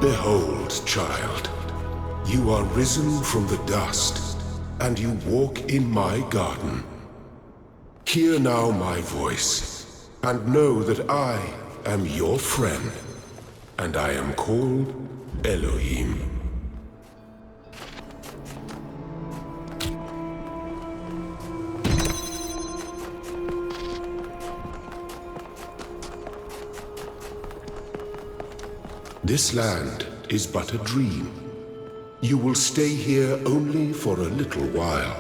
Behold, child, you are risen from the dust, and you walk in my garden. Hear now my voice, and know that I am your friend, and I am called Elohim. This land is but a dream. You will stay here only for a little while.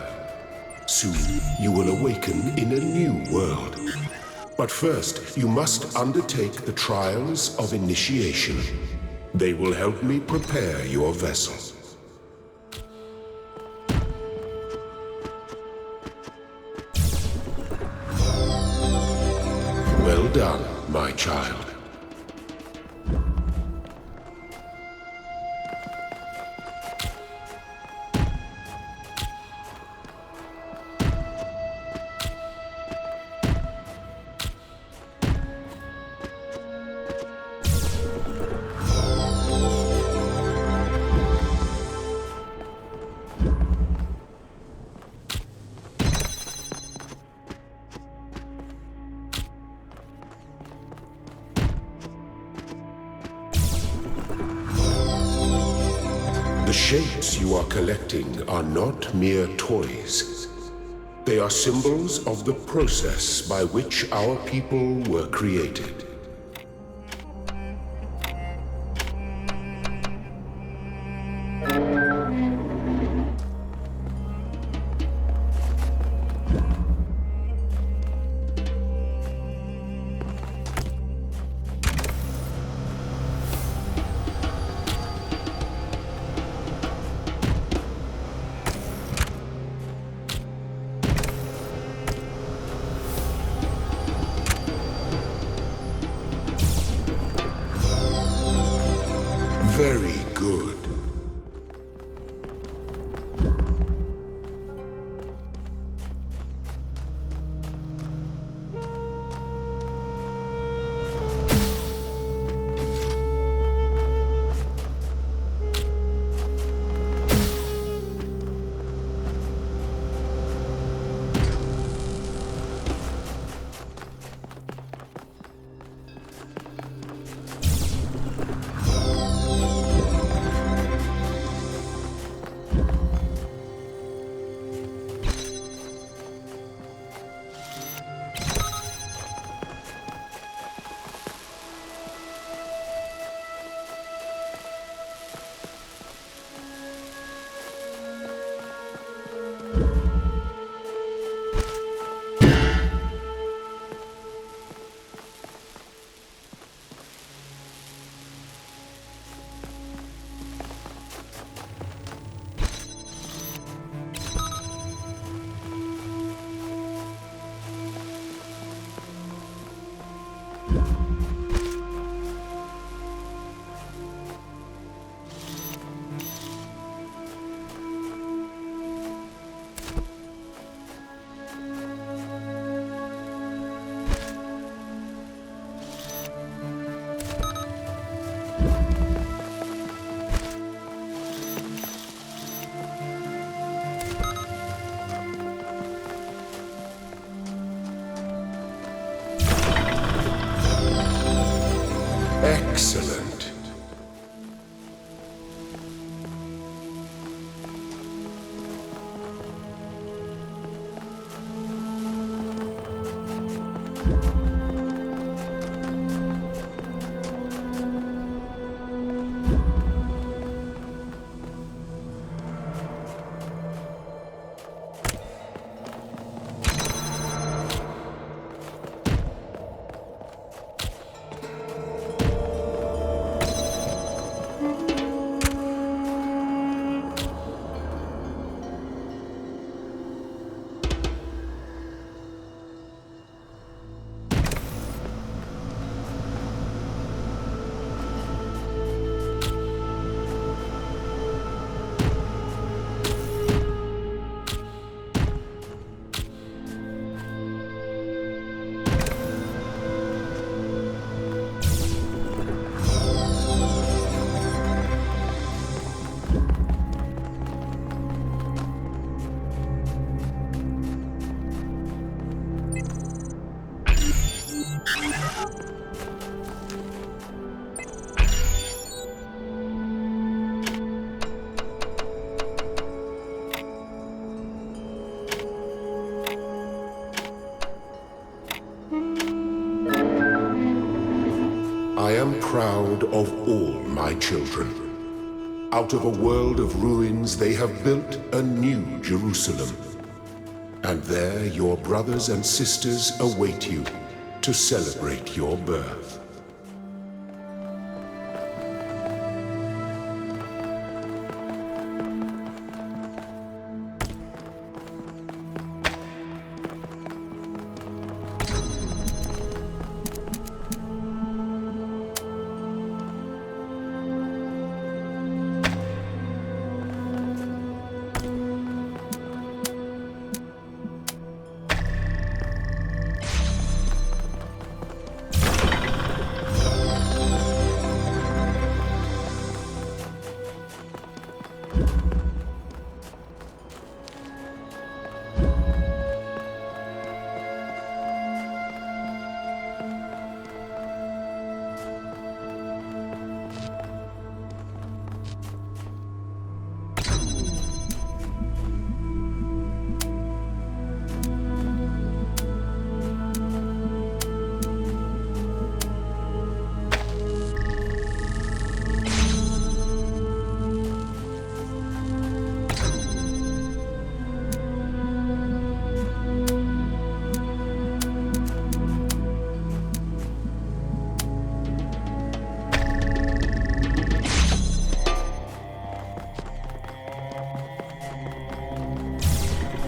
Soon you will awaken in a new world. But first, you must undertake the trials of initiation. They will help me prepare your vessel. Well done, my child. The shapes you are collecting are not mere toys. They are symbols of the process by which our people were created. Very good. Excellent. I am proud of all my children. Out of a world of ruins, they have built a new Jerusalem. And there your brothers and sisters await you to celebrate your birth.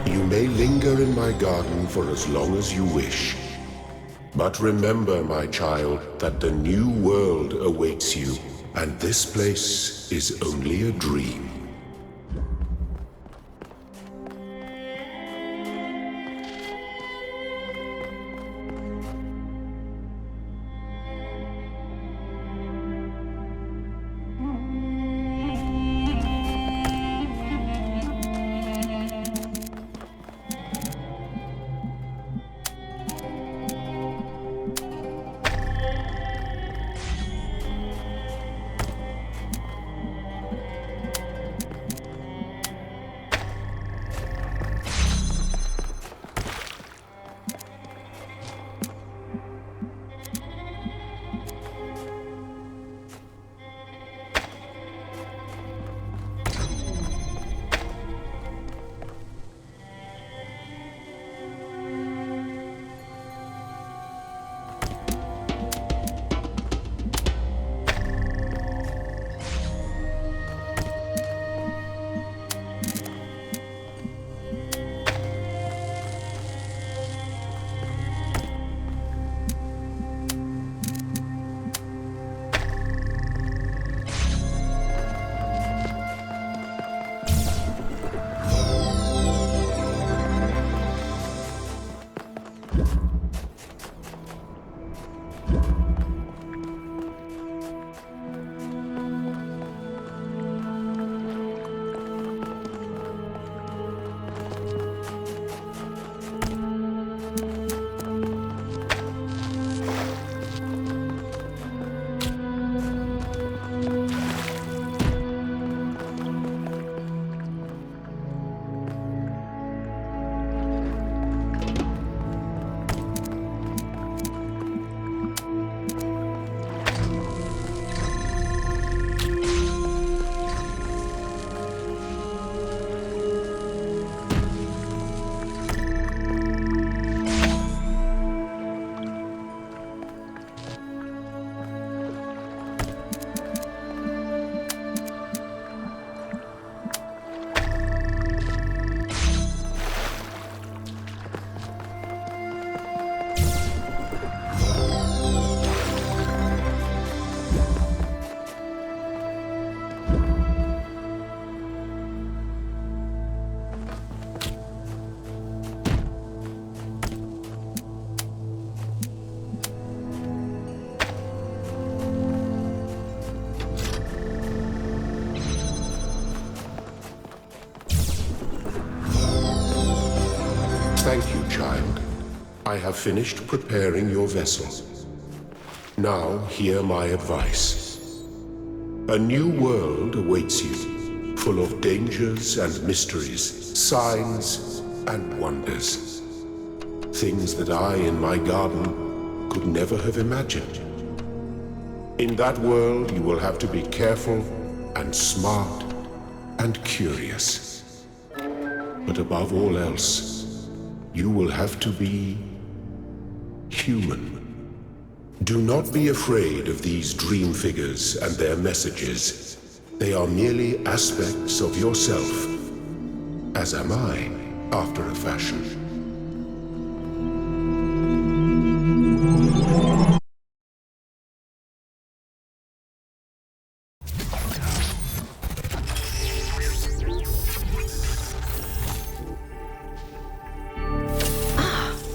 You may linger in my garden for as long as you wish. But remember, my child, that the new world awaits you, and this place is only a dream. Thank you, child. I have finished preparing your vessel. Now hear my advice. A new world awaits you, full of dangers and mysteries, signs and wonders. Things that I in my garden could never have imagined. In that world you will have to be careful and smart and curious. But above all else, you will have to be human. Do not be afraid of these dream figures and their messages. They are merely aspects of yourself, as am I, after a fashion.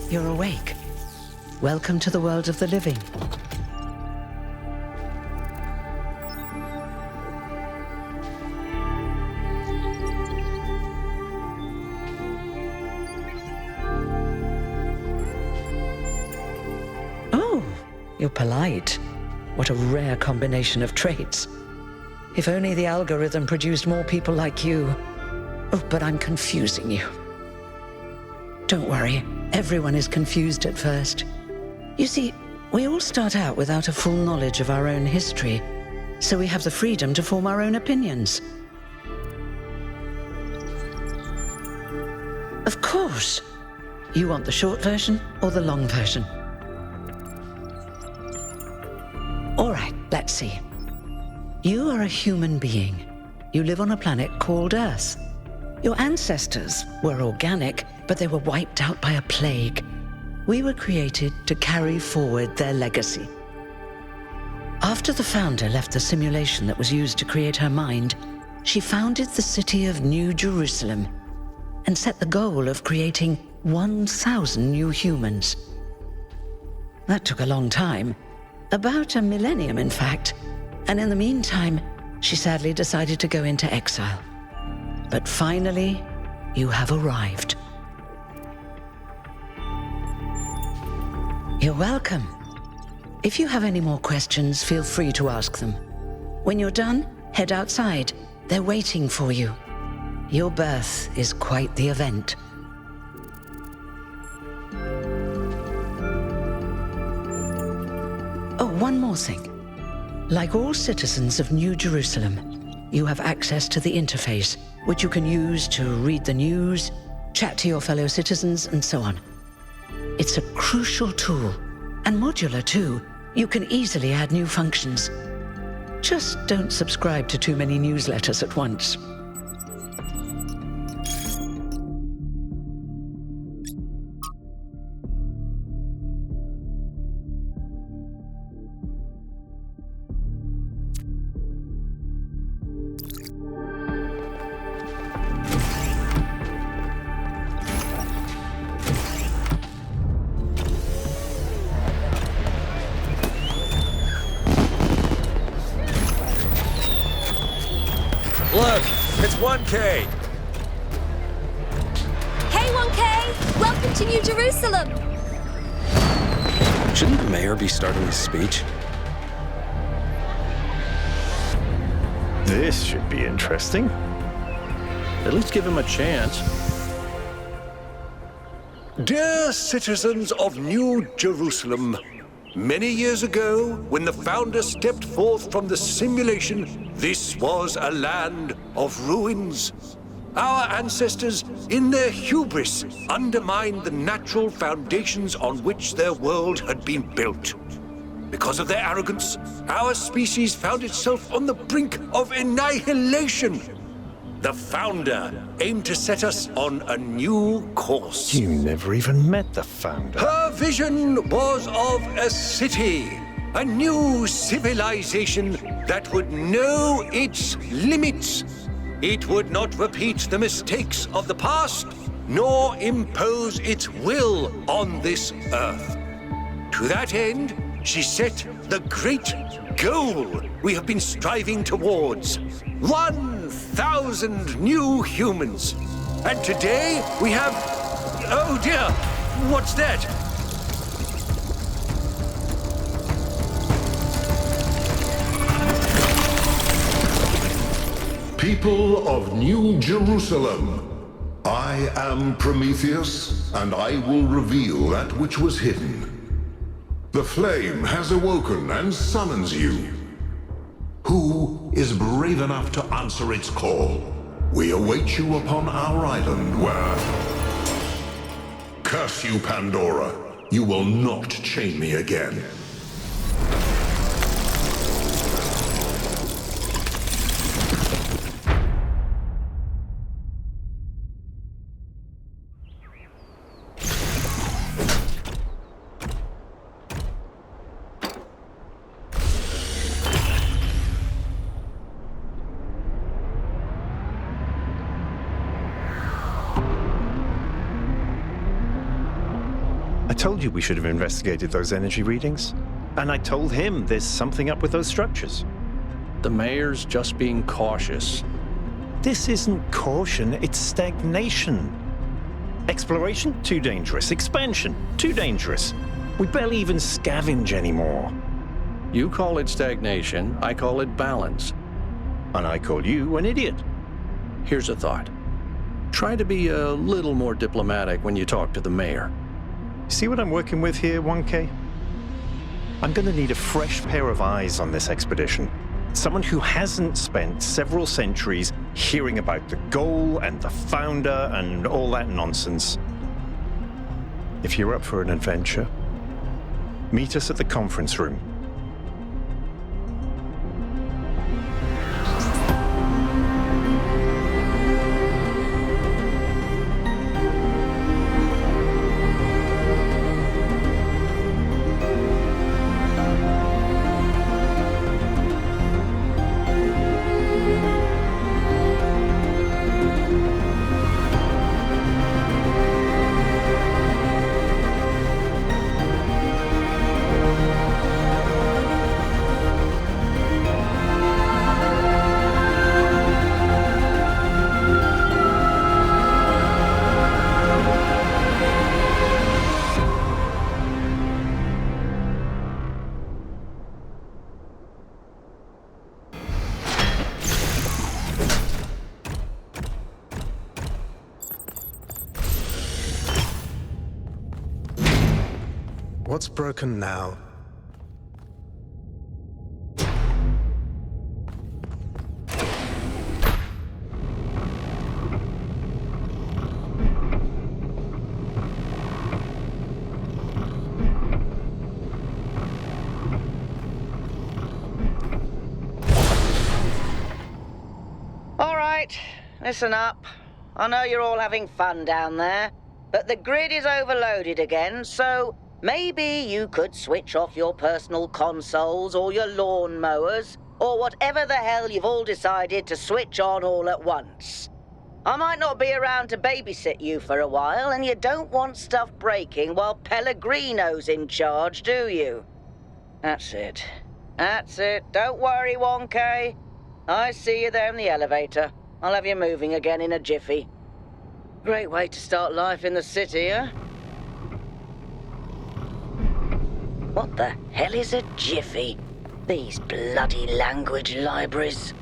You're awake. Welcome to the world of the living. Oh, you're polite. What a rare combination of traits. If only the algorithm produced more people like you. Oh, but I'm confusing you. Don't worry, everyone is confused at first. You see, we all start out without a full knowledge of our own history, so we have the freedom to form our own opinions. Of course. You want the short version or the long version? All right, let's see. You are a human being. You live on a planet called Earth. Your ancestors were organic, but they were wiped out by a plague. We were created to carry forward their legacy. After the founder left the simulation that was used to create her mind, she founded the city of New Jerusalem and set the goal of creating 1,000 new humans. That took a long time, about a millennium in fact, and in the meantime, she sadly decided to go into exile. But finally, you have arrived. You're welcome. If you have any more questions, feel free to ask them. When you're done, head outside. They're waiting for you. Your birth is quite the event. Oh, one more thing. Like all citizens of New Jerusalem, you have access to the interface, which you can use to read the news, chat to your fellow citizens, and so on. It's a crucial tool, and modular too. You can easily add new functions. Just don't subscribe to too many newsletters at once. Look, it's 1K! Hey, 1K! Welcome to New Jerusalem! Shouldn't the mayor be starting his speech? This should be interesting. At least give him a chance. Dear citizens of New Jerusalem, many years ago, when the founder stepped forth from the simulation, this was a land of ruins. Our ancestors, in their hubris, undermined the natural foundations on which their world had been built. Because of their arrogance, our species found itself on the brink of annihilation. The founder aimed to set us on a new course. You never even met the founder. Her vision was of a city, a new civilization that would know its limits. It would not repeat the mistakes of the past, nor impose its will on this earth. To that end, she set the great goal we have been striving towards. 1,000 new humans. And today we have... Oh dear, what's that? People of New Jerusalem, I am Prometheus, and I will reveal that which was hidden. The flame has awoken and summons you. Who is brave enough to answer its call? We await you upon our island where... Curse you, Pandora. You will not chain me again. I told you we should have investigated those energy readings. And I told him there's something up with those structures. The mayor's just being cautious. This isn't caution, it's stagnation. Exploration? Too dangerous. Expansion? Too dangerous. We barely even scavenge anymore. You call it stagnation, I call it balance. And I call you an idiot. Here's a thought. Try to be a little more diplomatic when you talk to the mayor. See what I'm working with here, 1K? I'm gonna need a fresh pair of eyes on this expedition. Someone who hasn't spent several centuries hearing about the goal and the founder and all that nonsense. If you're up for an adventure, meet us at the conference room. What's broken now? All right, listen up. I know you're all having fun down there, but the grid is overloaded again, so maybe you could switch off your personal consoles or your lawn mowers, or whatever the hell you've all decided to switch on all at once. I might not be around to babysit you for a while, and you don't want stuff breaking while Pellegrino's in charge, do you? That's it. That's it. Don't worry, 1K. I see you there in the elevator. I'll have you moving again in a jiffy. Great way to start life in the city, huh? What the hell is a jiffy? These bloody language libraries.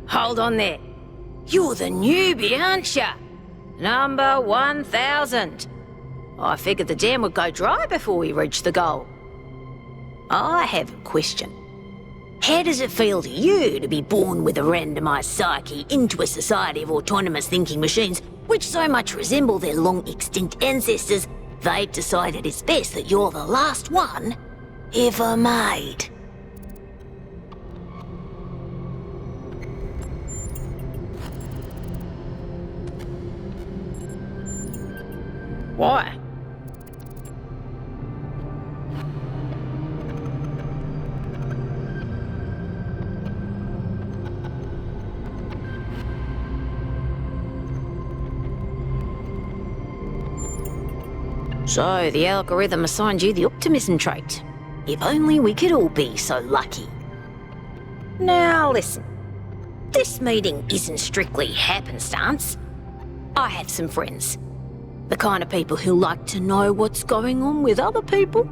Hold on there. You're the newbie, aren't ya? Number 1000. I figured the dam would go dry before we reach the goal. I have a question. How does it feel to you to be born with a randomised psyche into a society of autonomous thinking machines which so much resemble their long-extinct ancestors, they've decided it's best that you're the last one ever made? Why? So, the algorithm assigned you the optimism trait. If only we could all be so lucky. Now listen, this meeting isn't strictly happenstance. I have some friends. The kind of people who like to know what's going on with other people.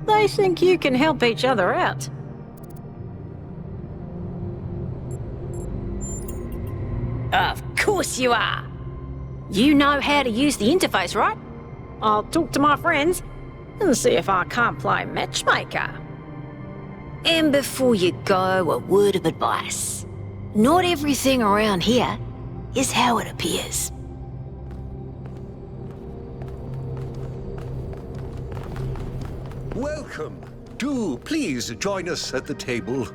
They think you can help each other out. Of course you are. You know how to use the interface, right? I'll talk to my friends and see if I can't play matchmaker. And before you go, a word of advice. Not everything around here is how it appears. Welcome. Do please join us at the table.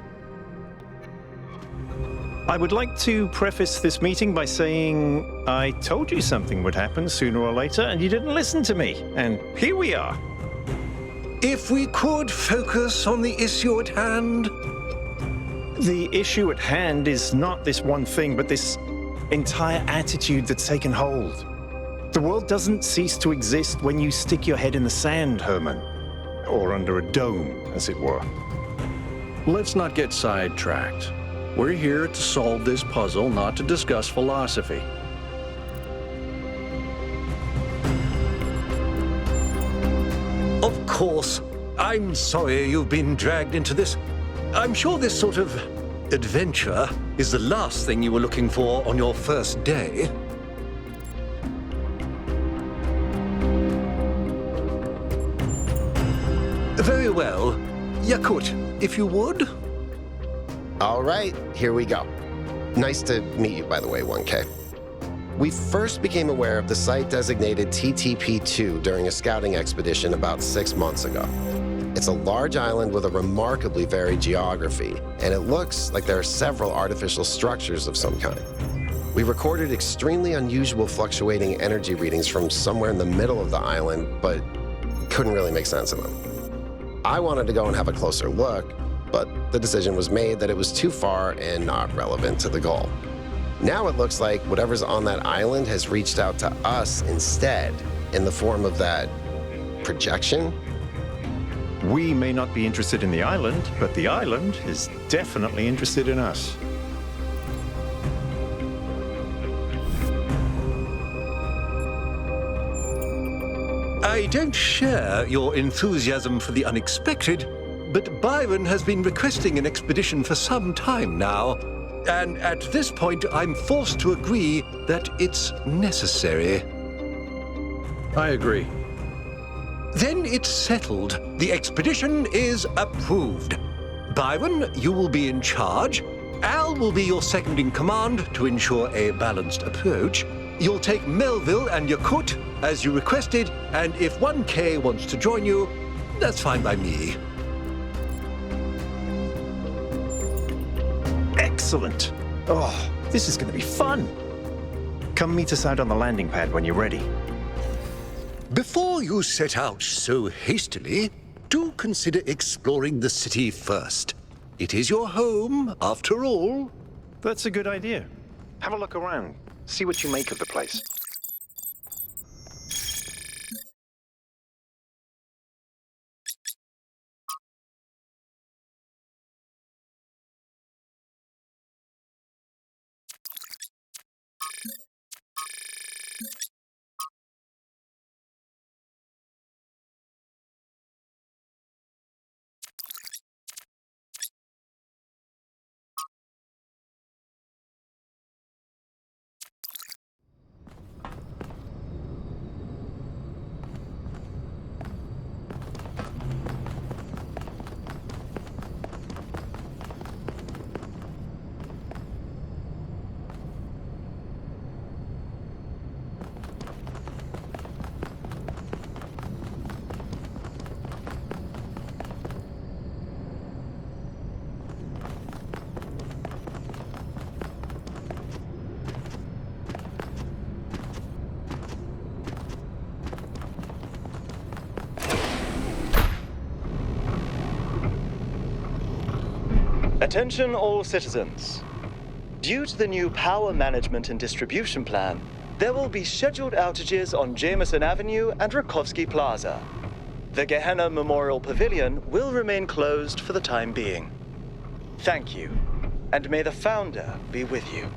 I would like to preface this meeting by saying I told you something would happen sooner or later, and you didn't listen to me. And here we are. If we could focus on the issue at hand. The issue at hand is not this one thing, but this entire attitude that's taken hold. The world doesn't cease to exist when you stick your head in the sand, Herman. Or under a dome, as it were. Let's not get sidetracked. We're here to solve this puzzle, not to discuss philosophy. Of course. I'm sorry you've been dragged into this. I'm sure this sort of adventure is the last thing you were looking for on your first day. Very well. Yakut, if you would. All right, here we go. Nice to meet you, by the way, 1K. We first became aware of the site designated TTP-2 during a scouting expedition about 6 months ago. It's a large island with a remarkably varied geography, and it looks like there are several artificial structures of some kind. We recorded extremely unusual fluctuating energy readings from somewhere in the middle of the island, but couldn't really make sense of them. I wanted to go and have a closer look, but the decision was made that it was too far and not relevant to the goal. Now it looks like whatever's on that island has reached out to us instead, in the form of that projection. We may not be interested in the island, but the island is definitely interested in us. I don't share your enthusiasm for the unexpected, but Byron has been requesting an expedition for some time now, and at this point I'm forced to agree that it's necessary. I agree. Then it's settled. The expedition is approved. Byron, you will be in charge. Al will be your second in command to ensure a balanced approach. You'll take Melville and Yakut as you requested, and if 1K wants to join you, that's fine by me. Excellent. Oh, this is going to be fun. Come meet us out on the landing pad when you're ready. Before you set out so hastily, do consider exploring the city first. It is your home, after all. That's a good idea. Have a look around. See what you make of the place. Attention all citizens. Due to the new power management and distribution plan, there will be scheduled outages on Jameson Avenue and Rakovsky Plaza. The Gehenna Memorial Pavilion will remain closed for the time being. Thank you, and may the Founder be with you.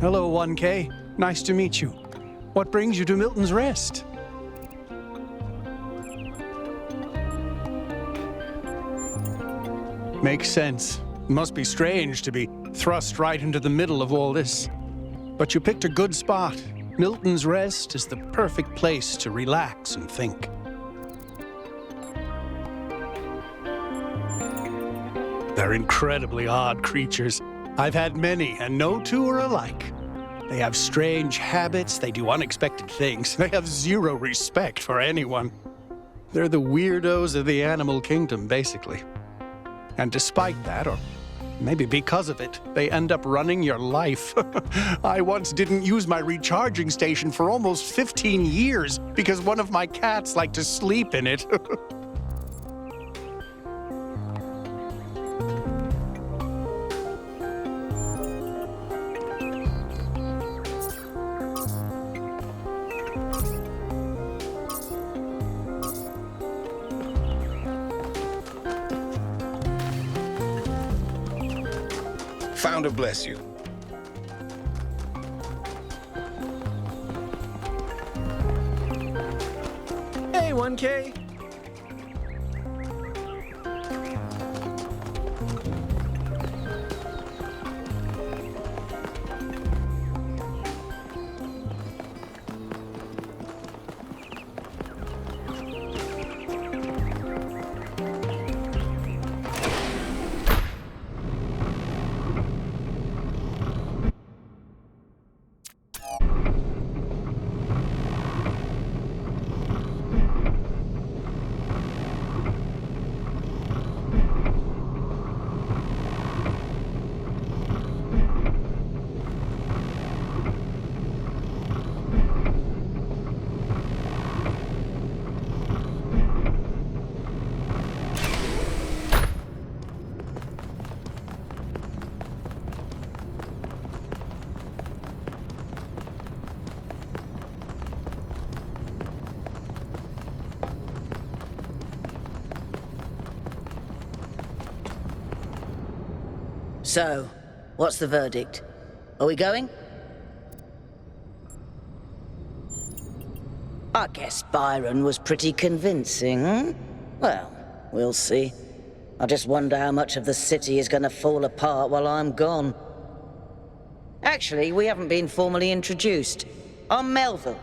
Hello, 1K. Nice to meet you. What brings you to Milton's Rest? Makes sense. Must be strange to be thrust right into the middle of all this. But you picked a good spot. Milton's Rest is the perfect place to relax and think. They're incredibly odd creatures. I've had many, and no two are alike. They have strange habits, they do unexpected things, they have zero respect for anyone. They're the weirdos of the animal kingdom, basically. And despite that, or maybe because of it, they end up running your life. I once didn't use my recharging station for almost 15 years because one of my cats liked to sleep in it. Founder bless you. Hey, 1K. So, what's the verdict? Are we going? I guess Byron was pretty convincing, hmm? Well, we'll see. I just wonder how much of the city is going to fall apart while I'm gone. Actually, we haven't been formally introduced. I'm Melville,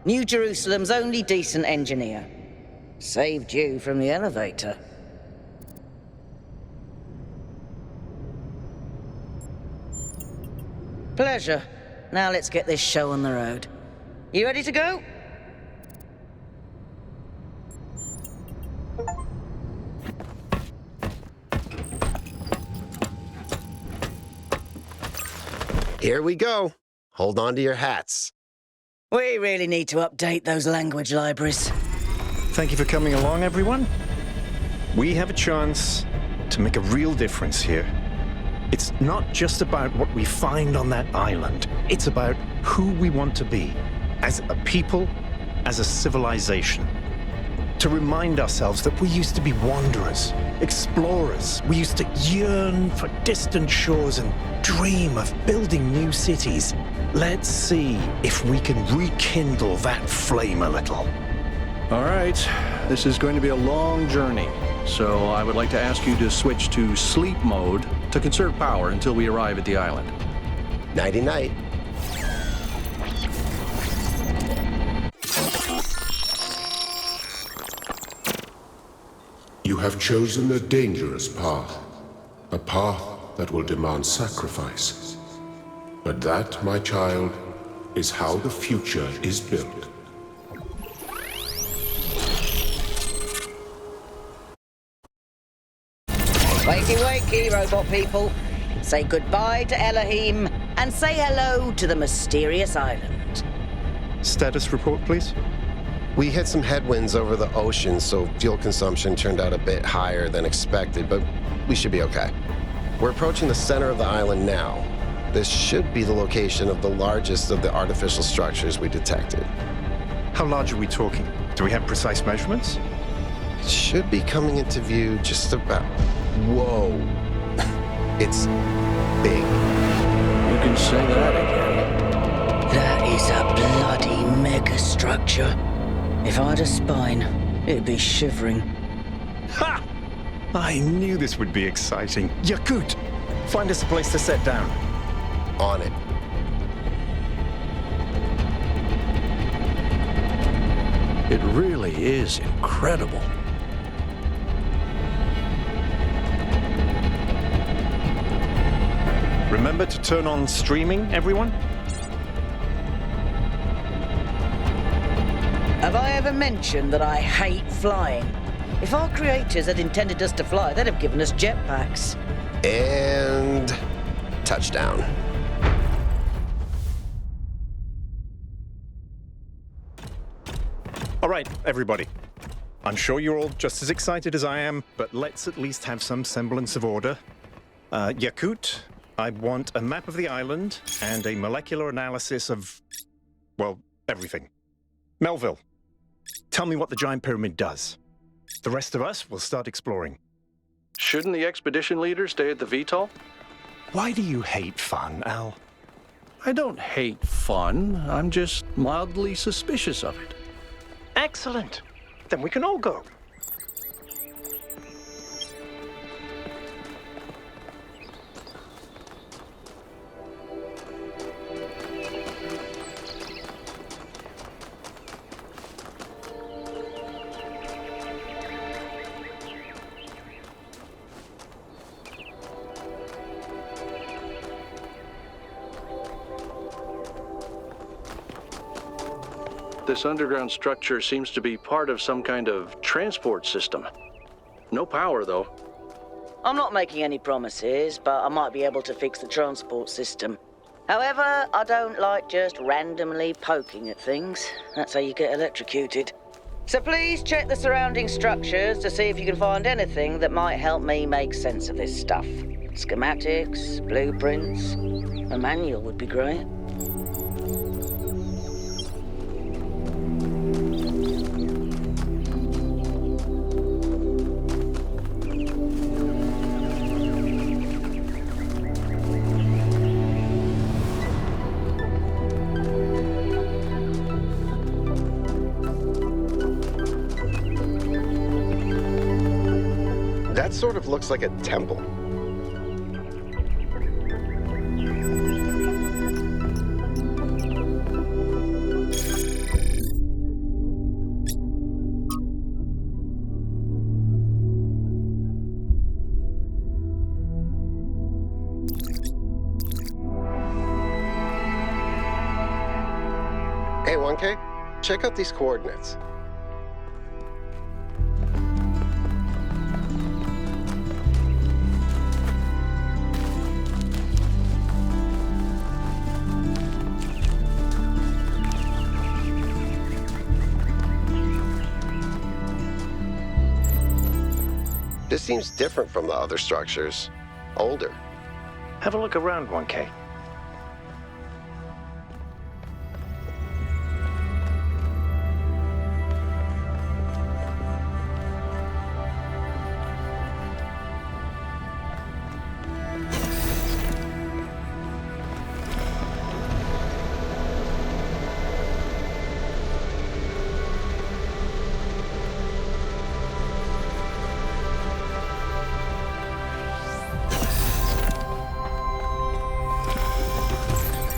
New Jerusalem's only decent engineer. Saved you from the elevator. Pleasure. Now let's get this show on the road. You ready to go? Here we go. Hold on to your hats. We really need to update those language libraries. Thank you for coming along, everyone. We have a chance to make a real difference here. It's not just about what we find on that island. It's about who we want to be as a people, as a civilization. To remind ourselves that we used to be wanderers, explorers. We used to yearn for distant shores and dream of building new cities. Let's see if we can rekindle that flame a little. All right, this is going to be a long journey, so I would like to ask you to switch to sleep mode to conserve power until we arrive at the island. Nighty-night. You have chosen a dangerous path, a path that will demand sacrifice. But that, my child, is how the future is built. Wakey, wakey, robot people. Say goodbye to Elohim and say hello to the mysterious island. Status report, please. We hit some headwinds over the ocean, so fuel consumption turned out a bit higher than expected, but we should be okay. We're approaching the center of the island now. This should be the location of the largest of the artificial structures we detected. How large are we talking? Do we have precise measurements? It should be coming into view just about... Whoa. It's big. You can say that again. That is a bloody megastructure. If I had a spine, it'd be shivering. Ha! I knew this would be exciting. Yakut, find us a place to set down. On it. It really is incredible. Remember to turn on streaming, everyone? Have I ever mentioned that I hate flying? If our creators had intended us to fly, they'd have given us jetpacks. And... touchdown. All right, everybody. I'm sure you're all just as excited as I am, but let's at least have some semblance of order. Yakut, I want a map of the island and a molecular analysis of, well, everything. Melville, tell me what the giant pyramid does. The rest of us will start exploring. Shouldn't the expedition leader stay at the VTOL? Why do you hate fun, Al? I don't hate fun. I'm just mildly suspicious of it. Excellent. Then we can all go. This underground structure seems to be part of some kind of transport system. No power, though. I'm not making any promises, but I might be able to fix the transport system. However, I don't like just randomly poking at things. That's how you get electrocuted. So please check the surrounding structures to see if you can find anything that might help me make sense of this stuff. Schematics, blueprints, a manual would be great. That sort of looks like a temple. Hey, 1K, check out these coordinates. This seems different from the other structures. Older. Have a look around, 1K.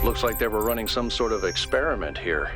Looks like they were running some sort of experiment here.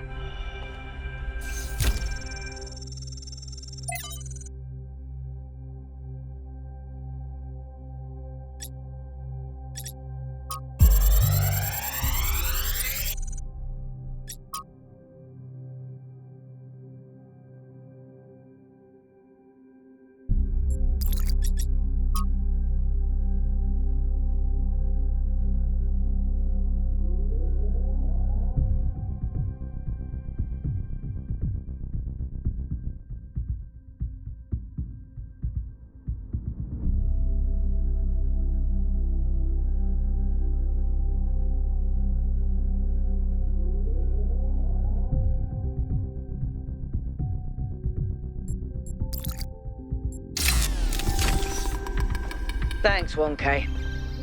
Thanks, 1K.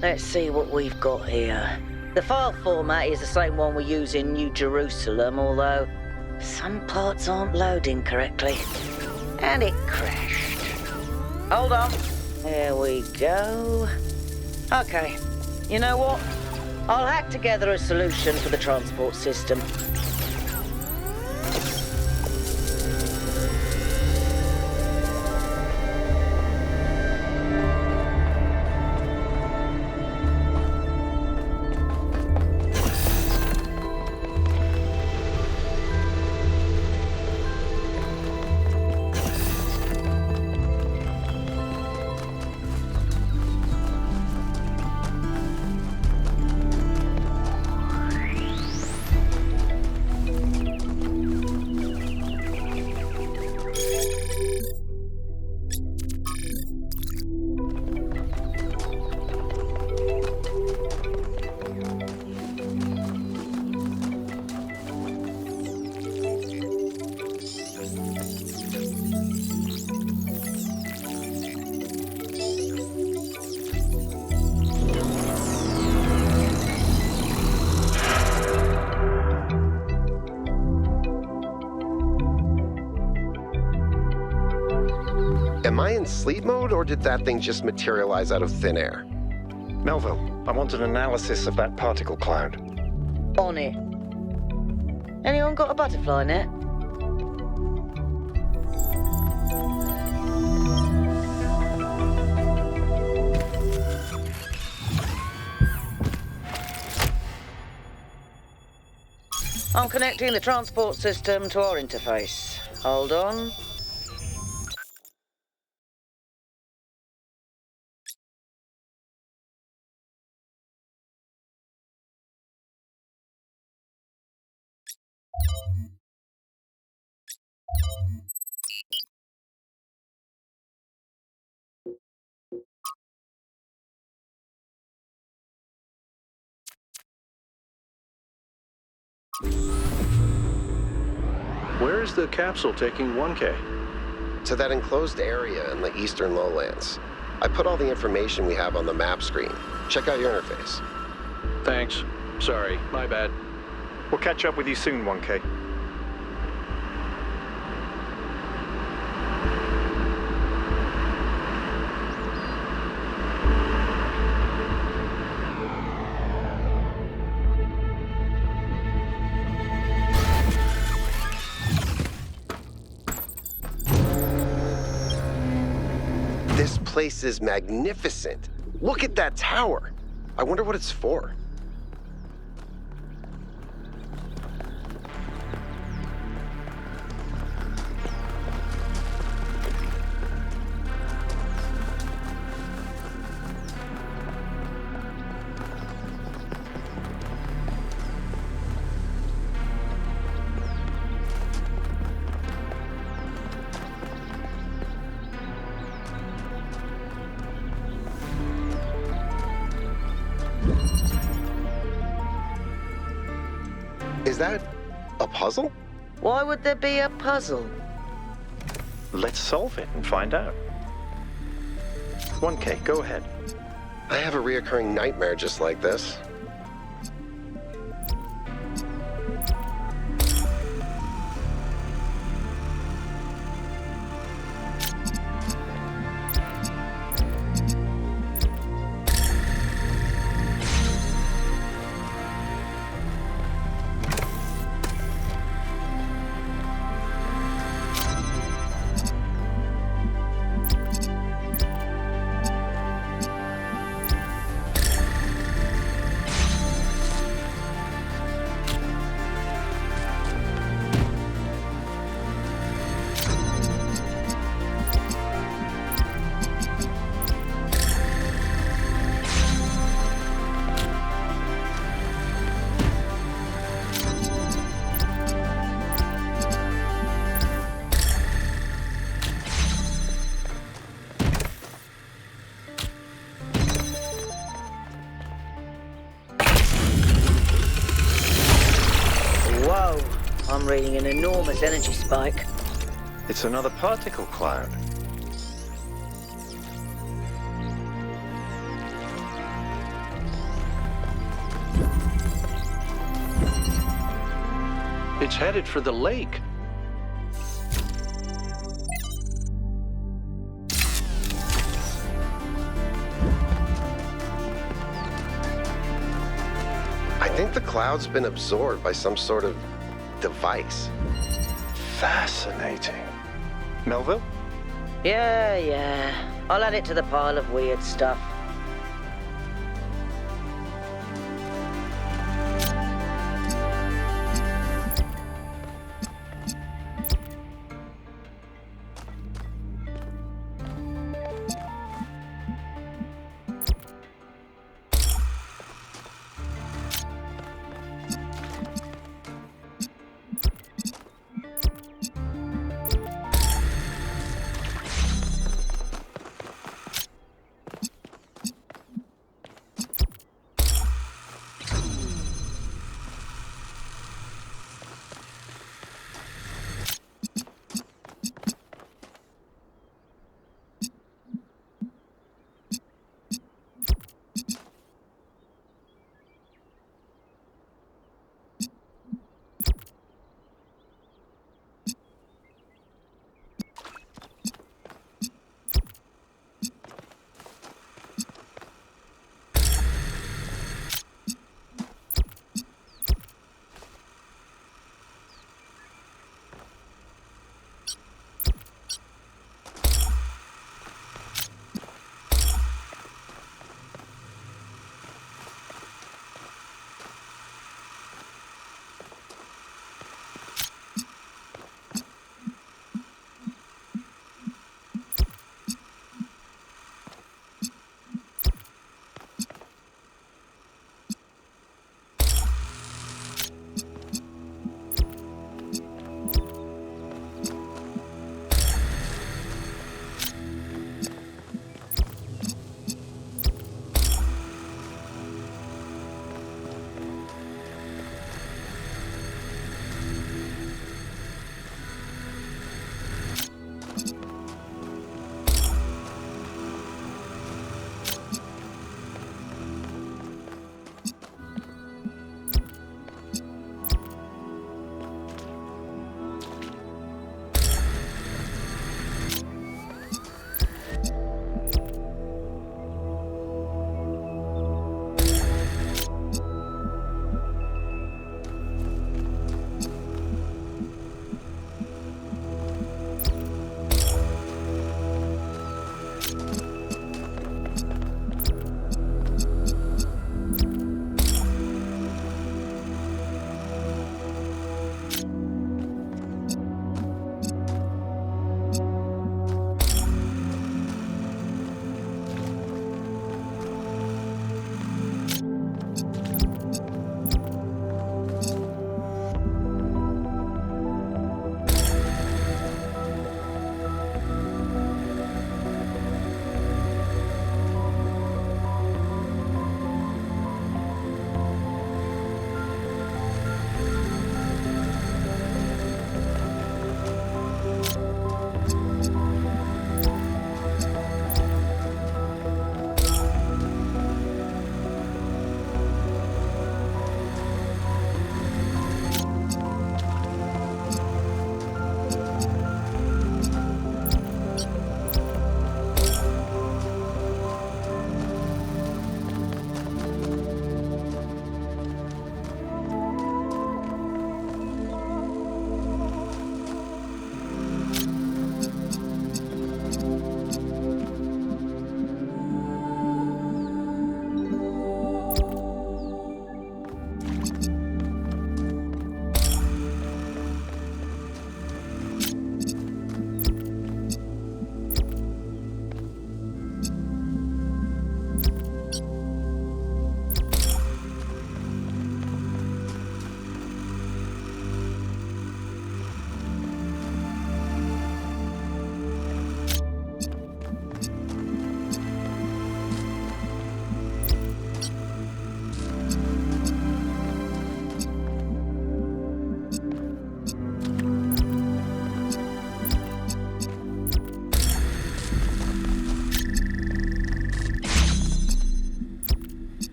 Let's see what we've got here. The file format is the same one we use in New Jerusalem, although some parts aren't loading correctly. And it crashed. Hold on. There we go. Okay. You know what? I'll hack together a solution for the transport system. Am I in sleep mode, or did that thing just materialize out of thin air? Melville, I want an analysis of that particle cloud. On it. Anyone got a butterfly net? I'm connecting the transport system to our interface. Hold on. Where is the capsule taking 1K? To that enclosed area in the eastern lowlands. I put all the information we have on the map screen. Check out your interface. Thanks. Sorry, my bad. We'll catch up with you soon, 1K. This place is magnificent. Look at that tower. I wonder what it's for. Is that a puzzle? Why would there be a puzzle? Let's solve it and find out. 1K, go ahead. I have a reoccurring nightmare just like this. Whoa, I'm reading an enormous energy spike. It's another particle cloud. It's headed for the lake. I think the cloud's been absorbed by some sort of device. Fascinating. Melville? Yeah. I'll add it to the pile of weird stuff.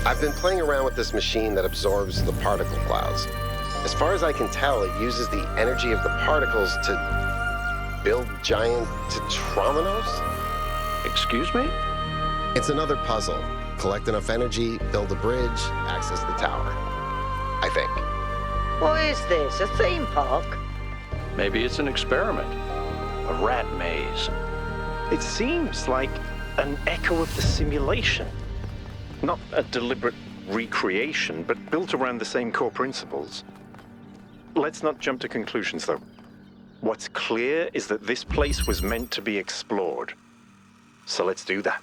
I've been playing around with this machine that absorbs the particle clouds. As far as I can tell, it uses the energy of the particles to build giant tetrominos? Excuse me? It's another puzzle. Collect enough energy, build a bridge, access the tower. I think. What is this, a theme park? Maybe it's an experiment. A rat maze. It seems like an echo of the simulation. Not a deliberate recreation, but built around the same core principles. Let's not jump to conclusions, though. What's clear is that this place was meant to be explored. So let's do that.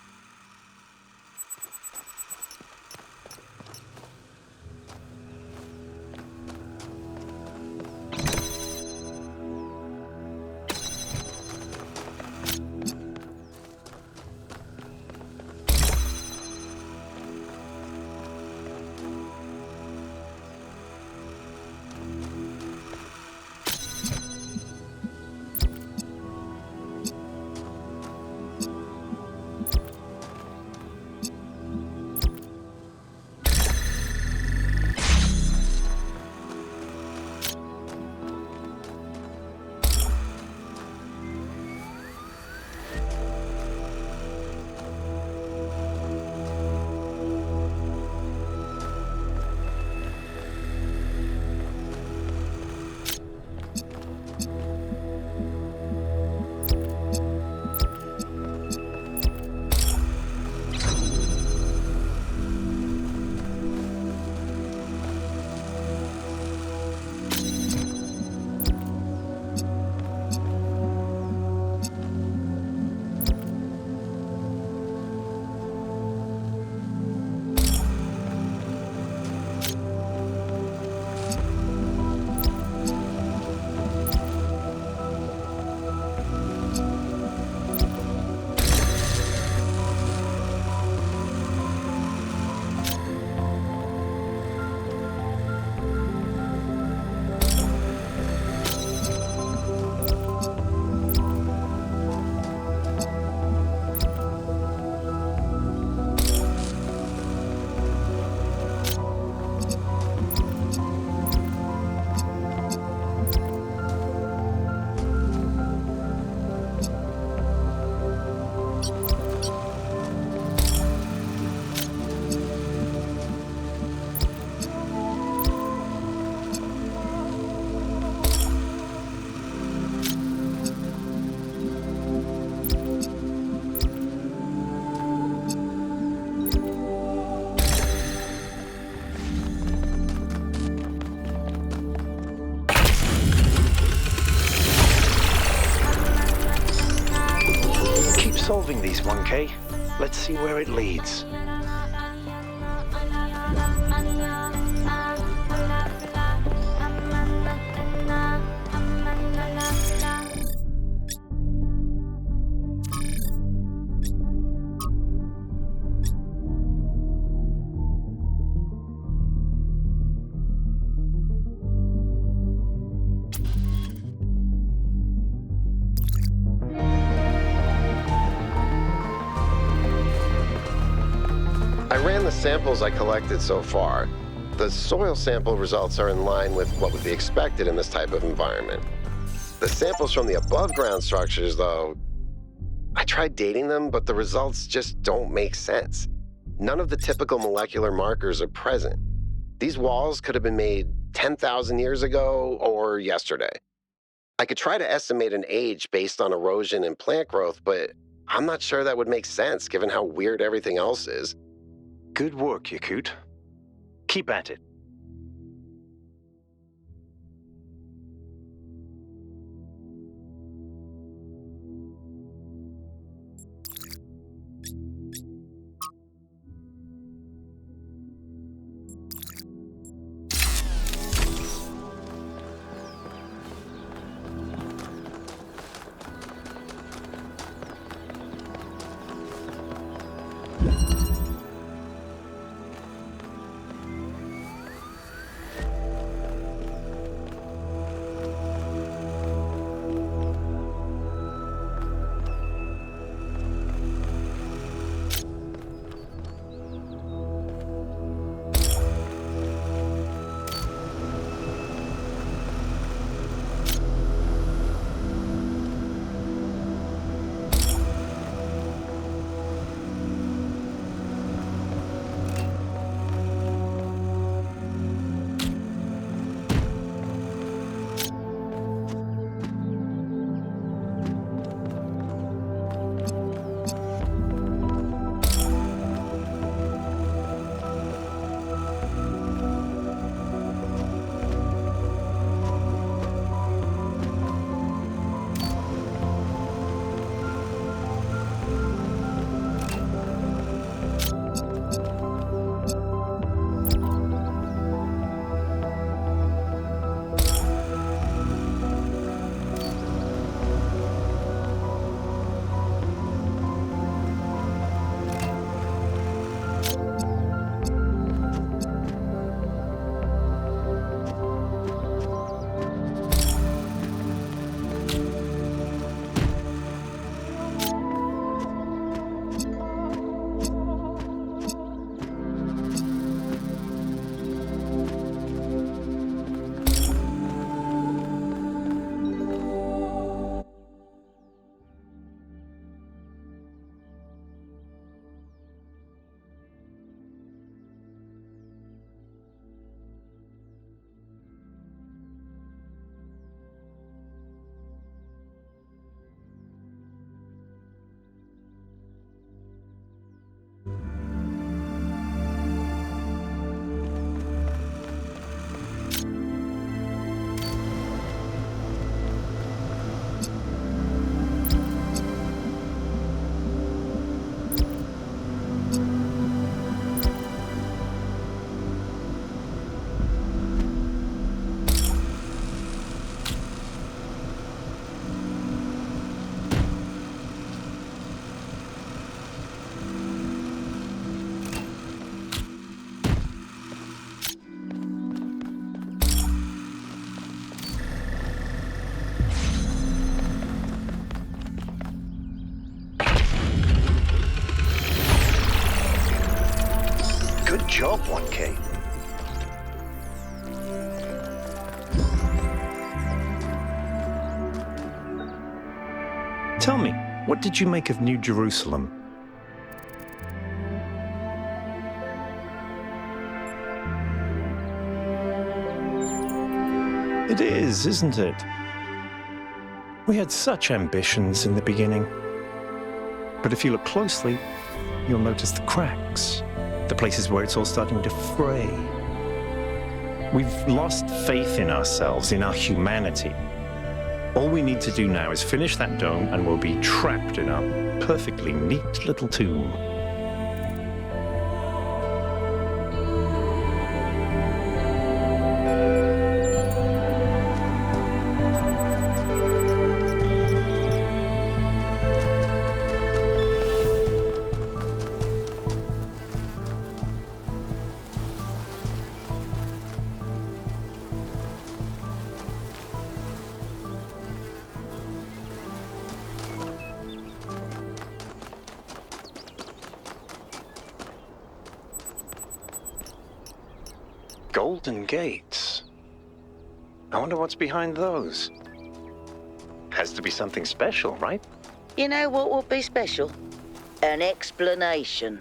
Solving these, 1K. Let's see where it leads. The samples I collected so far, the soil sample results are in line with what would be expected in this type of environment. The samples from the above-ground structures, though, I tried dating them, but the results just don't make sense. None of the typical molecular markers are present. These walls could have been made 10,000 years ago or yesterday. I could try to estimate an age based on erosion and plant growth, but I'm not sure that would make sense given how weird everything else is. Good work, Yakut. Keep at it. Good job, 1K. Tell me, what did you make of New Jerusalem? It is, isn't it? We had such ambitions in the beginning. But if you look closely, you'll notice the cracks, the places where it's all starting to fray. We've lost faith in ourselves, in our humanity. All we need to do now is finish that dome and we'll be trapped in our perfectly neat little tomb. Golden gates. I wonder what's behind those. Has to be something special, right? You know what would be special? An explanation.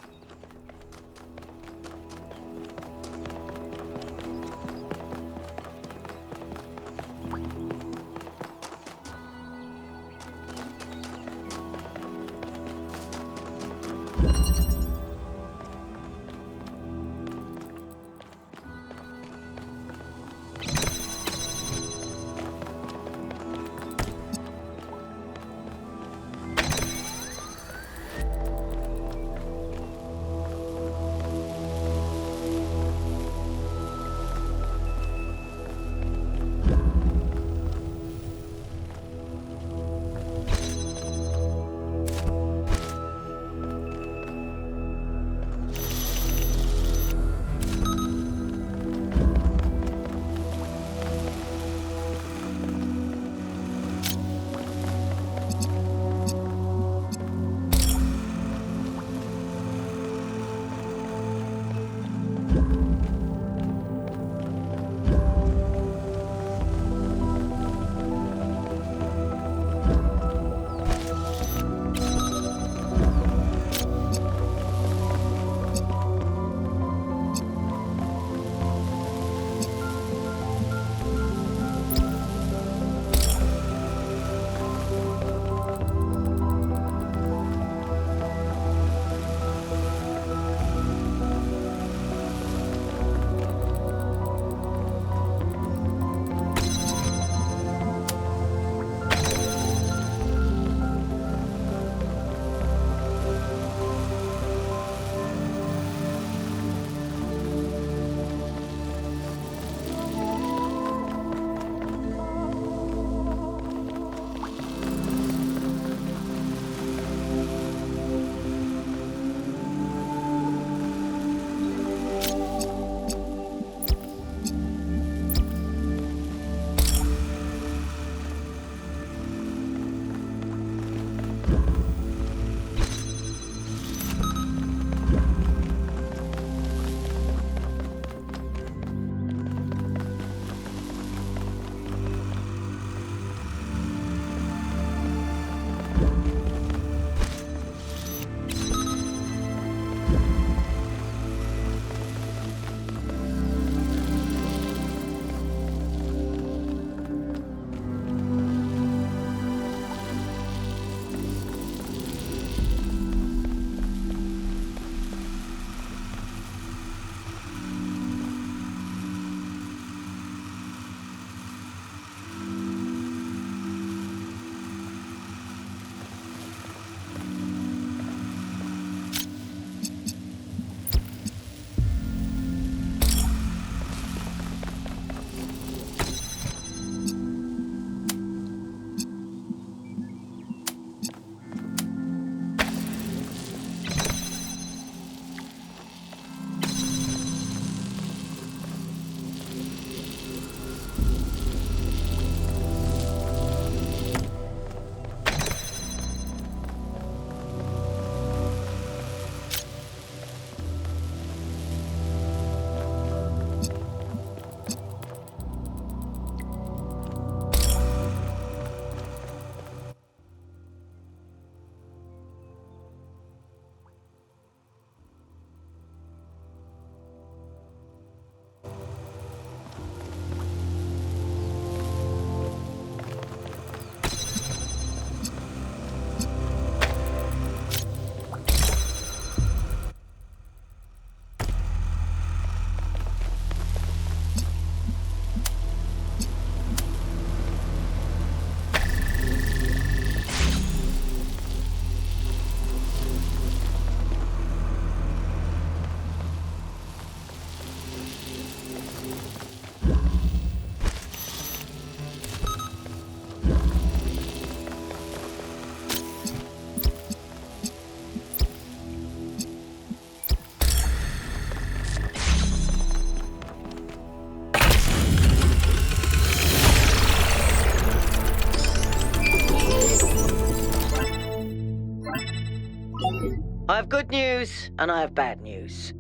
good news and I have bad news.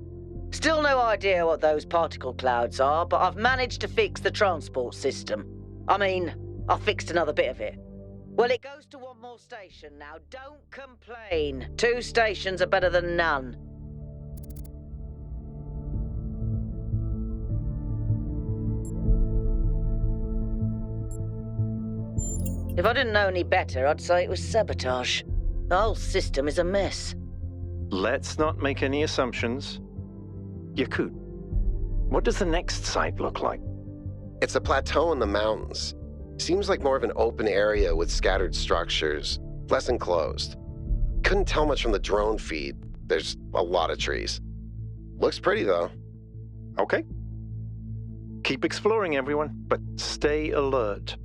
Still no idea what those particle clouds are, but I've managed to fix the transport system. I mean, I fixed another bit of it. Well, it goes to one more station now. Don't complain. 2 stations are better than none. If I didn't know any better, I'd say it was sabotage. The whole system is a mess. Let's not make any assumptions. Yakut, what does the next site look like? It's a plateau in the mountains. Seems like more of an open area with scattered structures, less enclosed. Couldn't tell much from the drone feed. There's a lot of trees. Looks pretty, though. Okay. Keep exploring, everyone, but stay alert.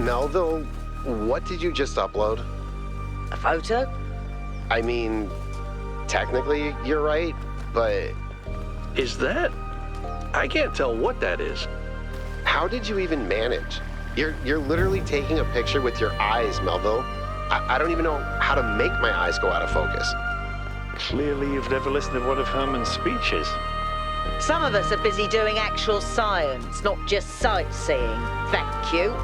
Melville, what did you just upload? A photo? I mean, technically you're right, but Is that? I can't tell what that is. how did you even manage? You're literally taking a picture with your eyes, Melville. I don't even know how to make my eyes go out of focus. Clearly you've never listened to one of Herman's speeches. Some of us are busy doing actual science, not just sightseeing. Thank you.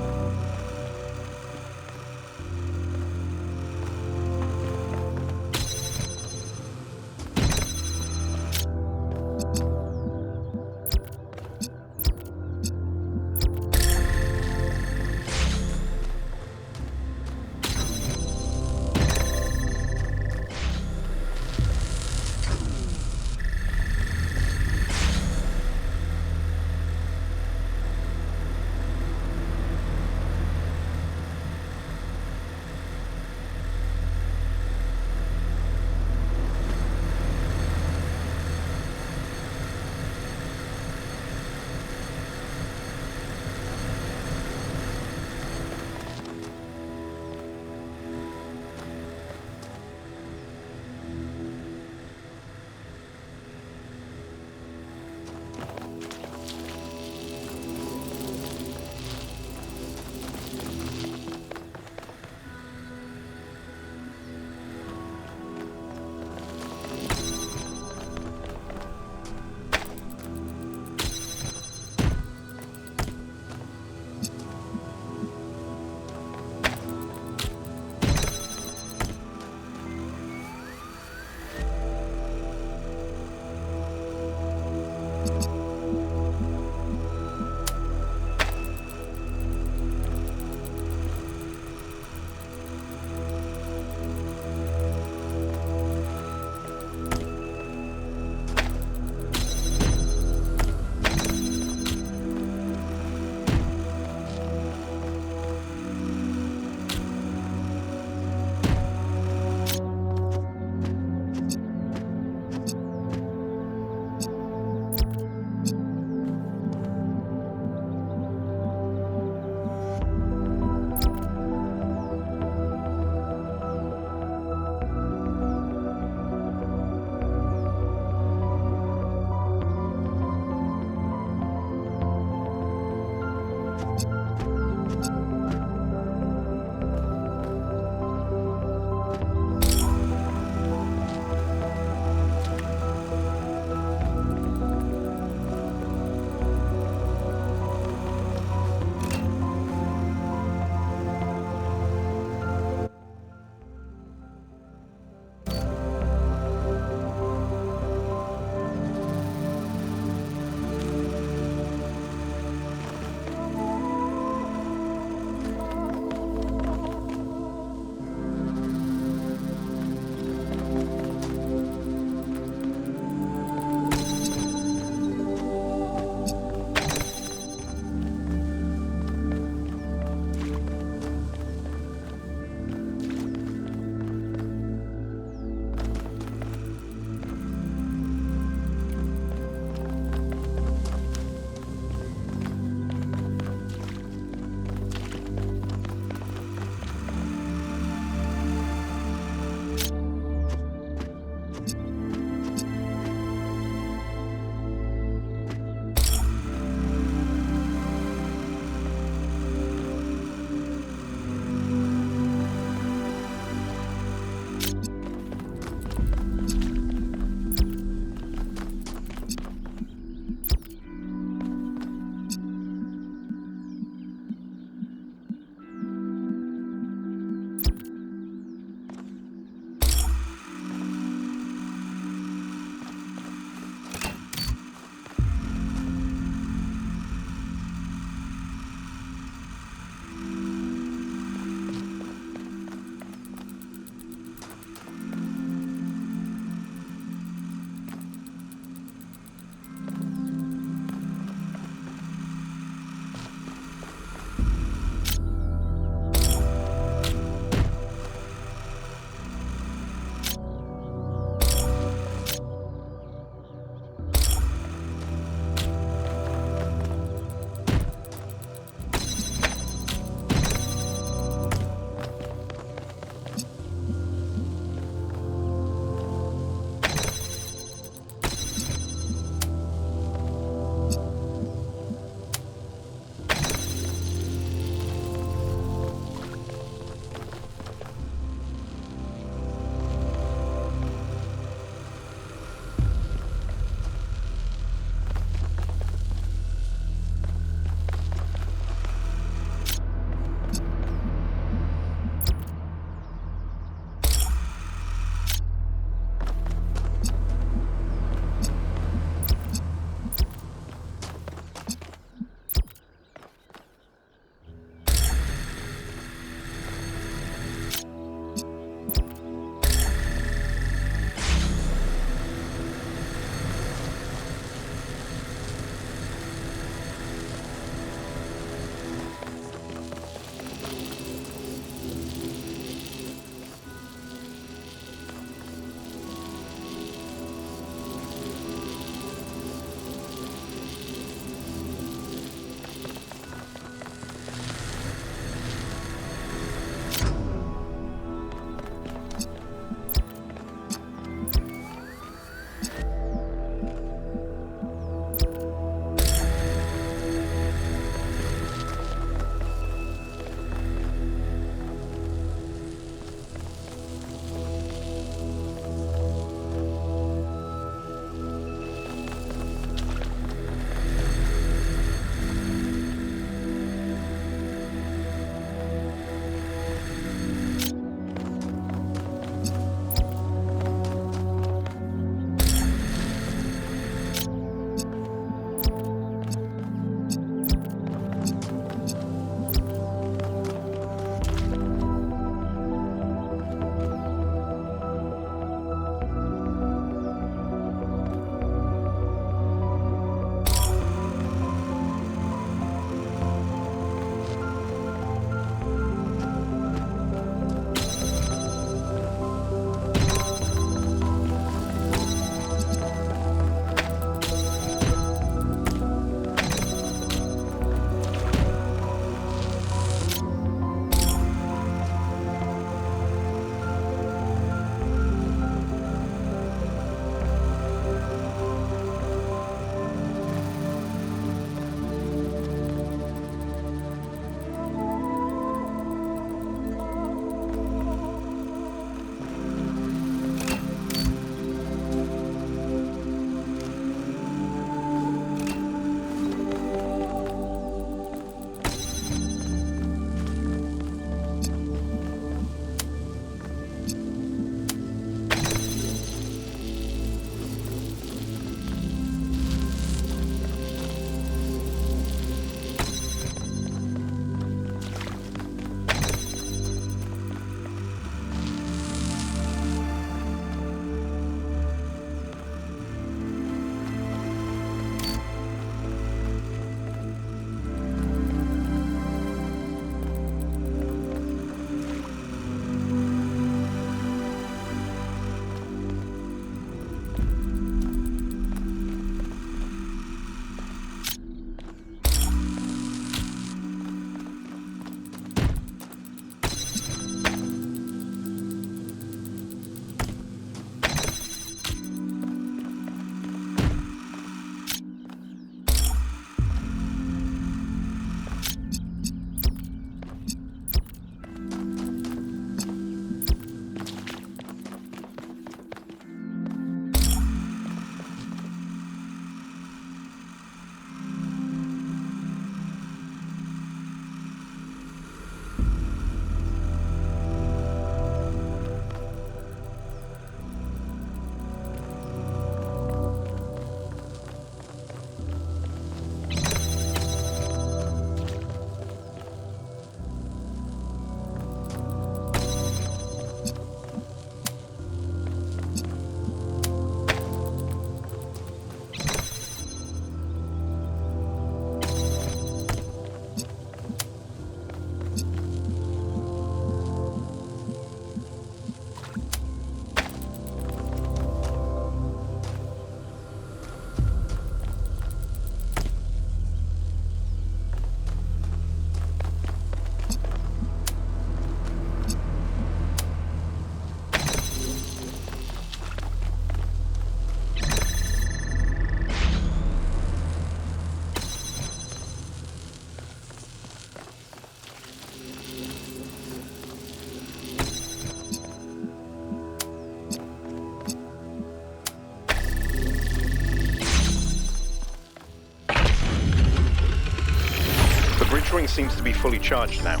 seems to be fully charged now.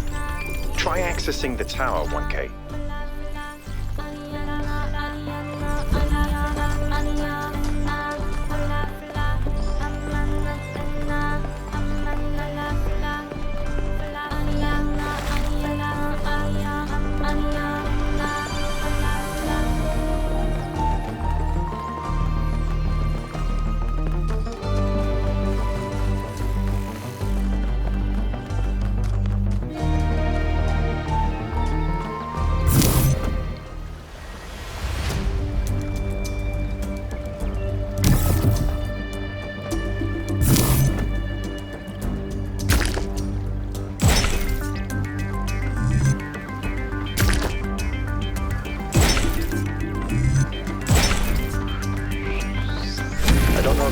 Try accessing the tower, 1K.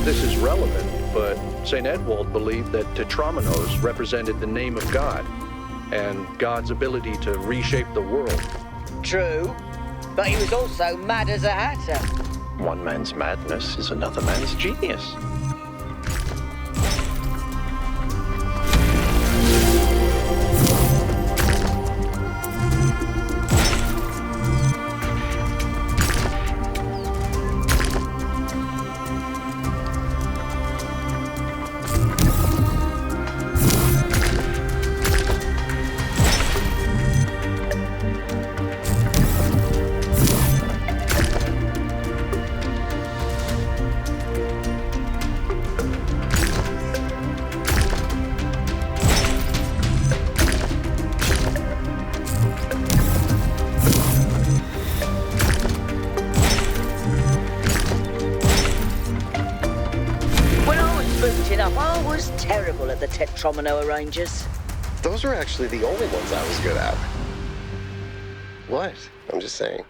This is relevant, but St. Edwald believed that Tetramenos represented the name of God and God's ability to reshape the world. True, but he was also mad as a hatter. One man's madness is another man's genius. I was terrible at the Tetromino arrangers. Those were actually the only ones I was good at. What? I'm just saying.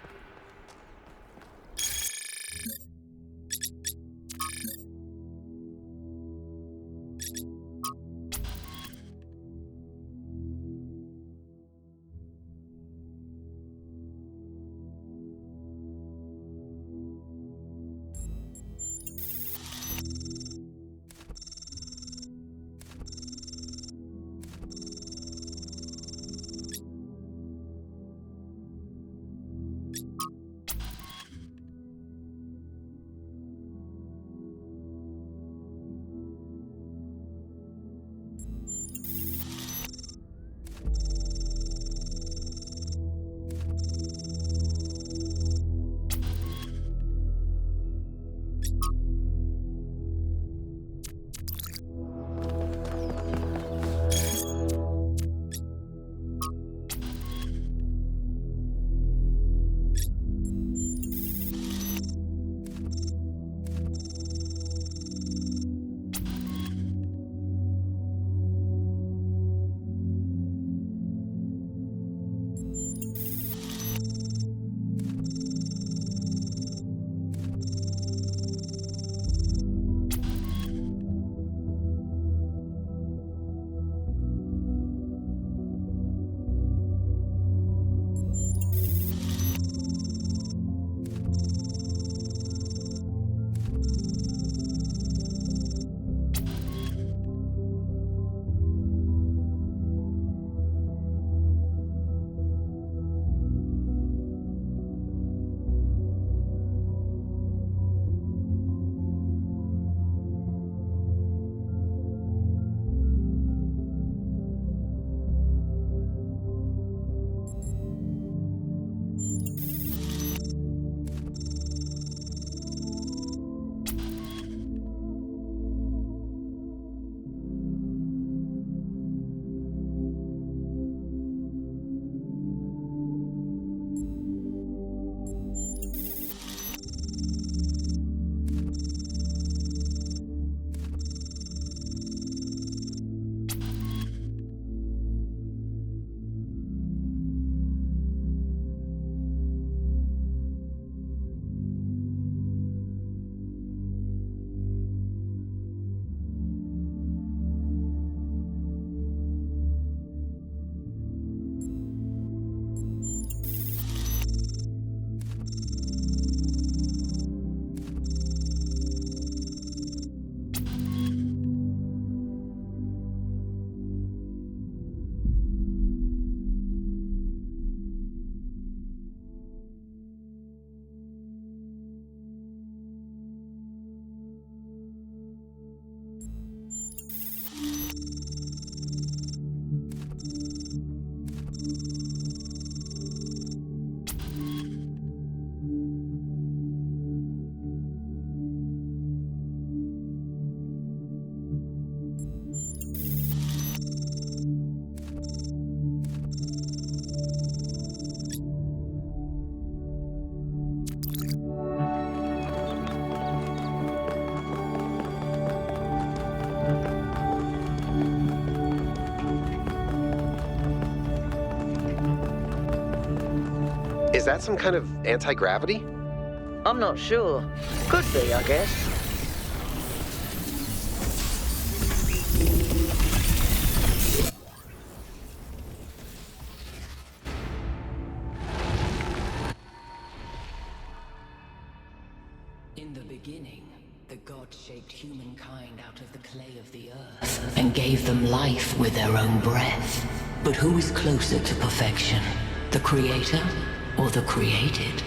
Is that some kind of anti-gravity? I'm not sure. Could be, I guess. In the beginning, the gods shaped humankind out of the clay of the earth and gave them life with their own breath. But who is closer to perfection, the creator or the created?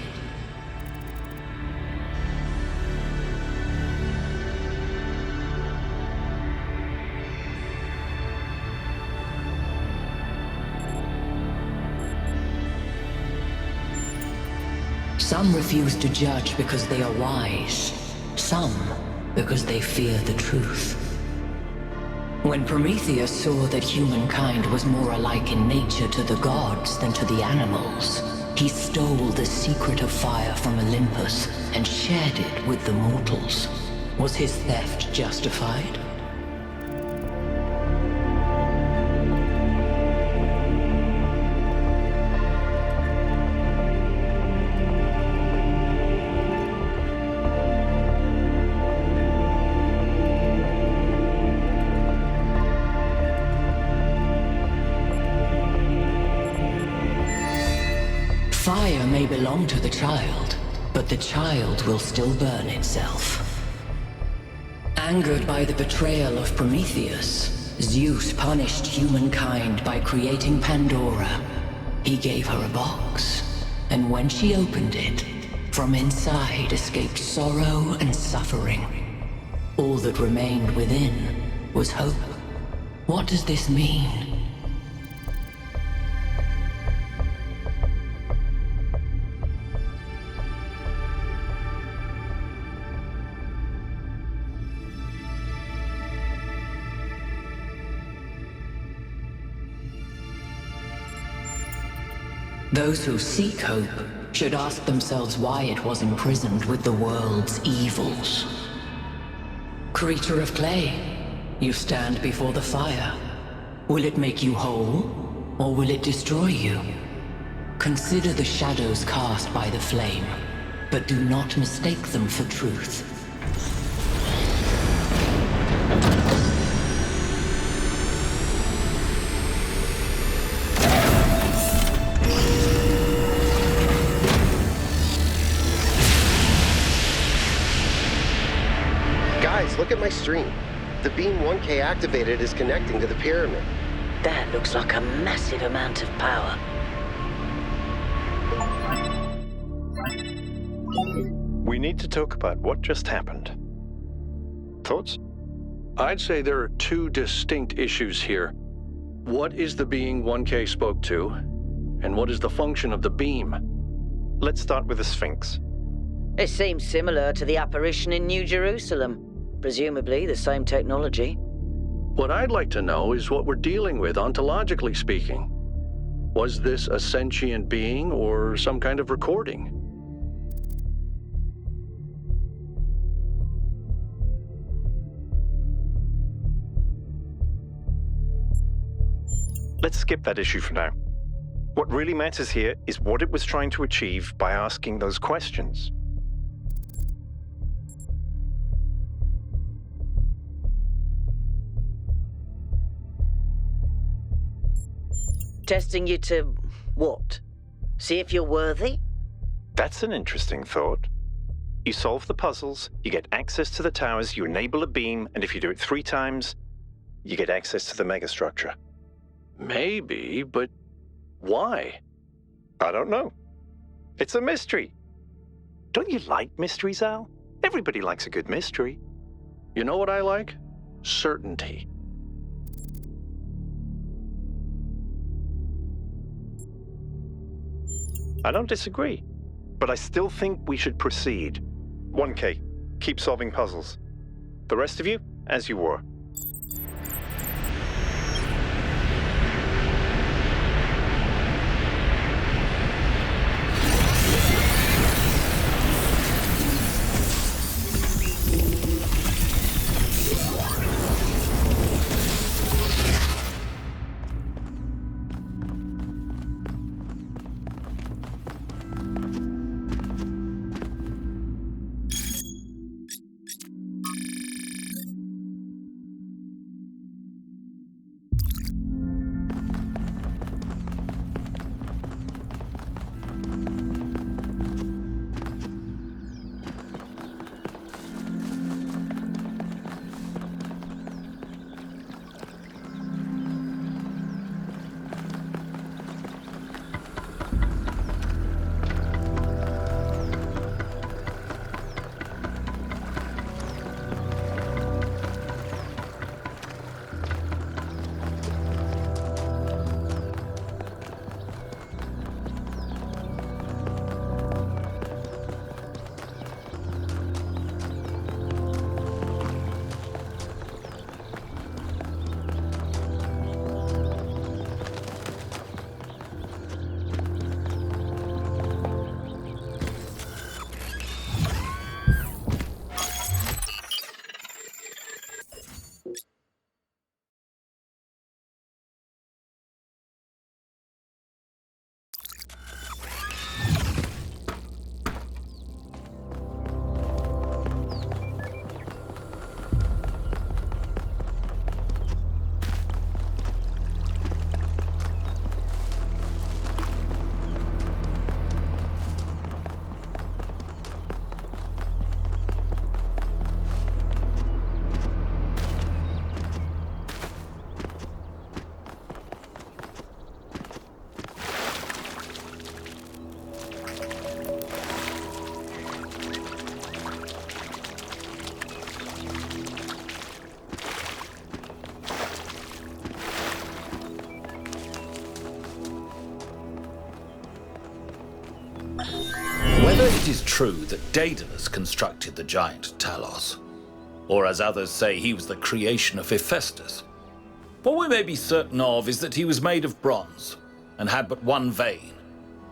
Some refuse to judge because they are wise. Some because they fear the truth. When Prometheus saw that humankind was more alike in nature to the gods than to the animals, he stole the secret of fire from Olympus and shared it with the mortals. Was his theft justified? Fire may belong to the child, but the child will still burn itself. Angered by the betrayal of Prometheus, Zeus punished humankind by creating Pandora. He gave her a box, and when she opened it, from inside escaped sorrow and suffering. All that remained within was hope. What does this mean? Those who seek hope should ask themselves why it was imprisoned with the world's evils. Creature of clay, you stand before the fire. Will it make you whole, or will it destroy you? Consider the shadows cast by the flame, but do not mistake them for truth. Guys, look at my stream. The beam 1K activated is connecting to the pyramid. That looks like a massive amount of power. We need to talk about what just happened. Thoughts? I'd say there are two distinct issues here. What is the being 1K spoke to, and what is the function of the beam? Let's start with the Sphinx. It seems similar to the apparition in New Jerusalem. Presumably the same technology. What I'd like to know is what we're dealing with, ontologically speaking. Was this a sentient being or some kind of recording? Let's skip that issue for now. What really matters here is what it was trying to achieve by asking those questions. Testing you to what? See if you're worthy? That's an interesting thought. You solve the puzzles, you get access to the towers, you enable a beam, and if you do it 3 times, you get access to the megastructure. Maybe, but why? I don't know. It's a mystery. Don't you like mysteries, Al? Everybody likes a good mystery. You know what I like? Certainty. I don't disagree, but I still think we should proceed. 1K, keep solving puzzles. The rest of you, as you were. it is true that Daedalus constructed the giant Talos, or as others say, he was the creation of Hephaestus. What we may be certain of is that he was made of bronze and had but one vein,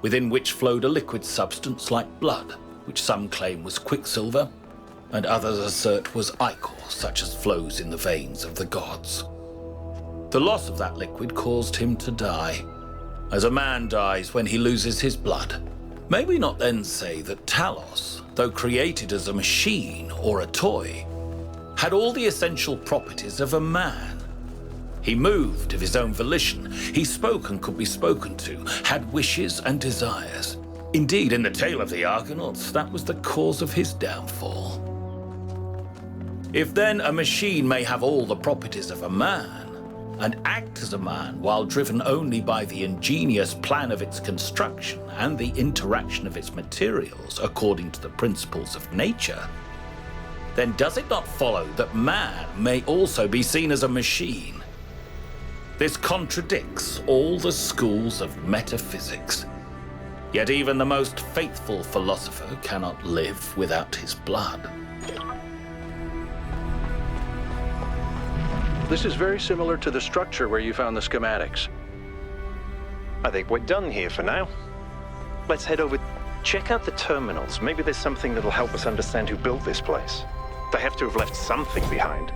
within which flowed a liquid substance like blood, which some claim was quicksilver, and others assert was ichor, such as flows in the veins of the gods. The loss of that liquid caused him to die, as a man dies when he loses his blood. May we not then say that Talos, though created as a machine or a toy, had all the essential properties of a man? He moved of his own volition, he spoke and could be spoken to, had wishes and desires. Indeed, in the tale of the Argonauts, that was the cause of his downfall. If then a machine may have all the properties of a man, and act as a man while driven only by the ingenious plan of its construction and the interaction of its materials according to the principles of nature, then does it not follow that man may also be seen as a machine? This contradicts all the schools of metaphysics. Yet even the most faithful philosopher cannot live without his blood. This is very similar to the structure where you found the schematics. I think we're done here for now. Let's head over, check out the terminals. Maybe there's something that'll help us understand who built this place. They have to have left something behind.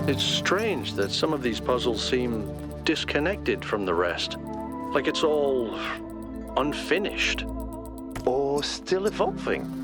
It's strange that some of these puzzles seem disconnected from the rest. Like it's all unfinished. Or still evolving.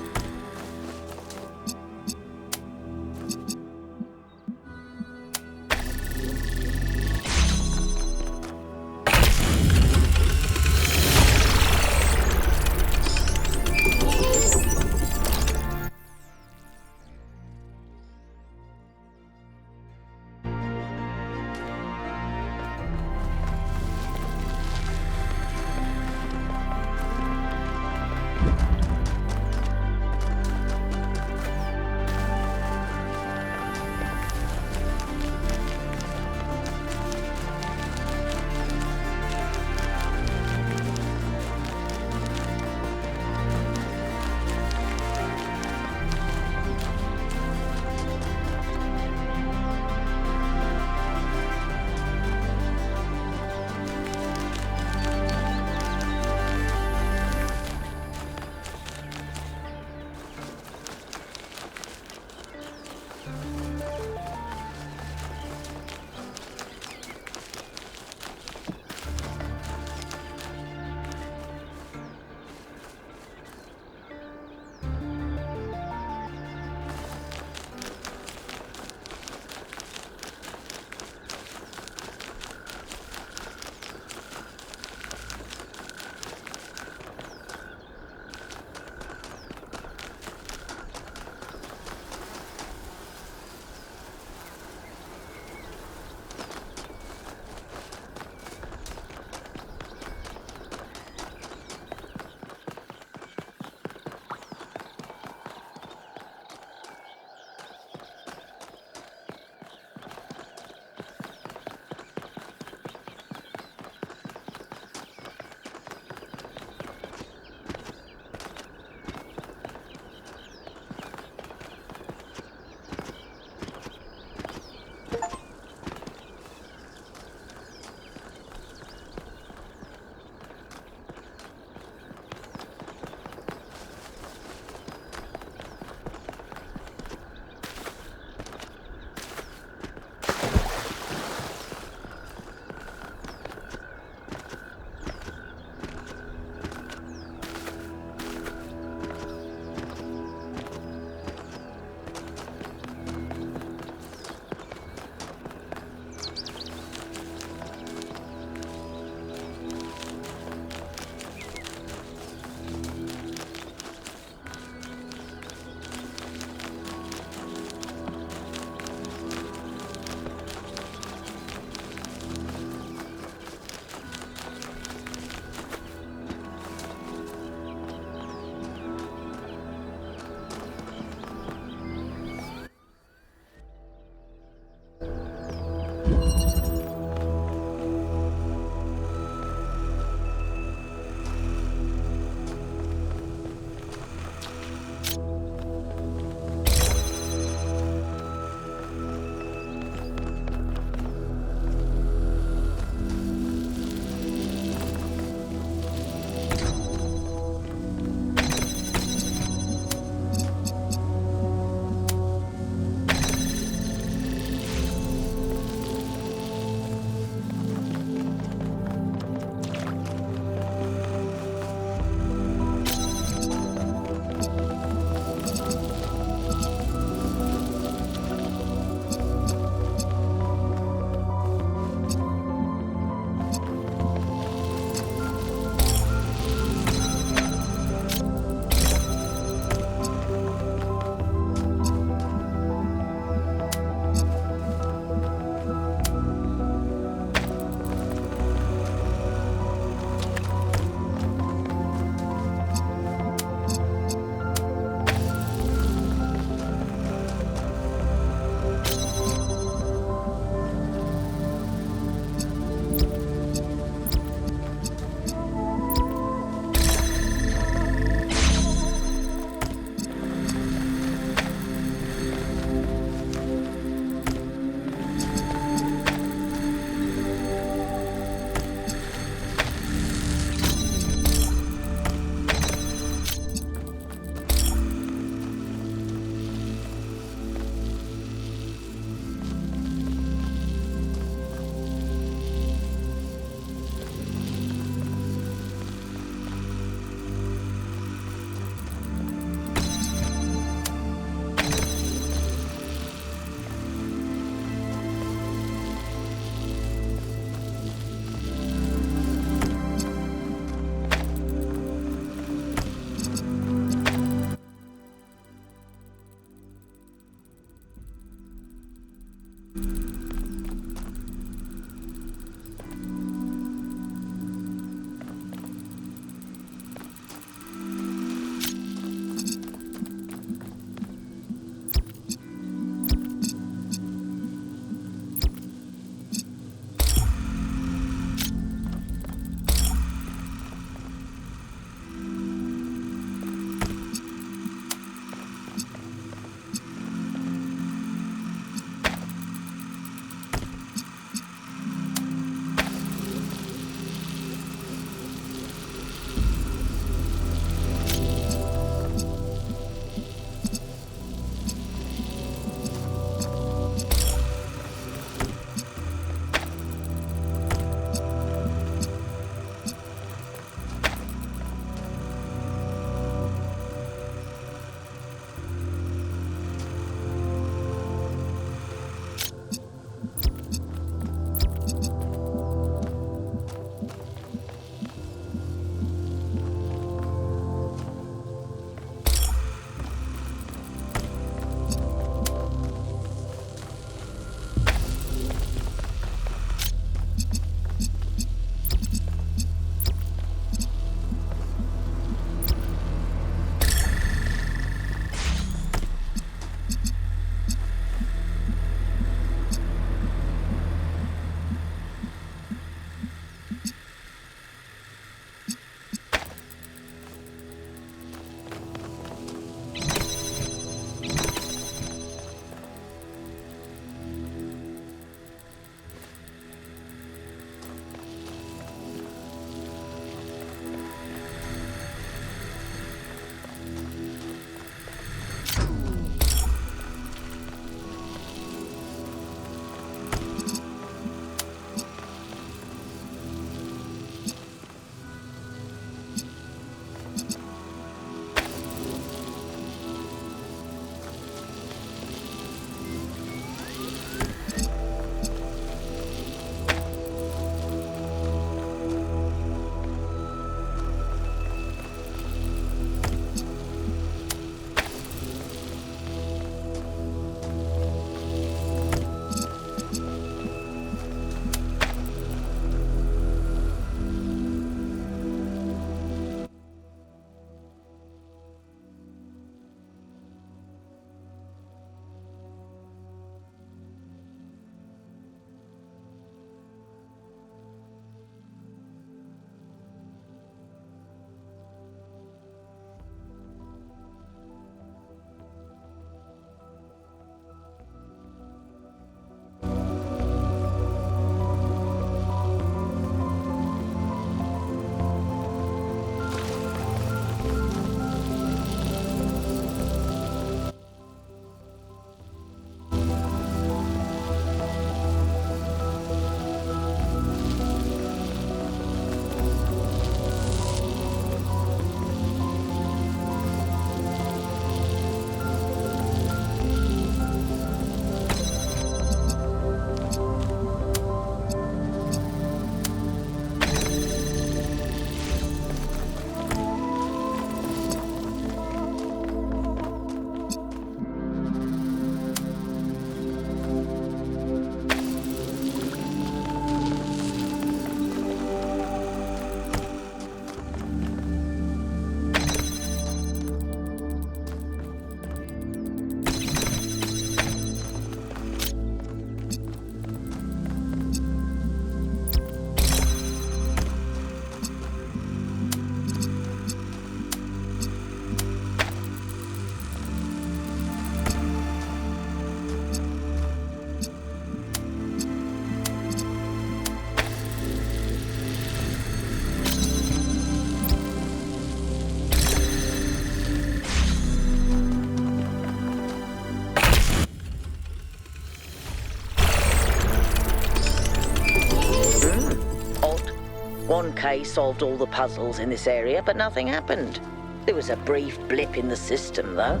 1K solved all the puzzles in this area, but nothing happened. There was a brief blip in the system, though.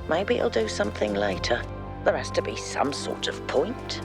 Maybe it'll do something later. There has to be some sort of point.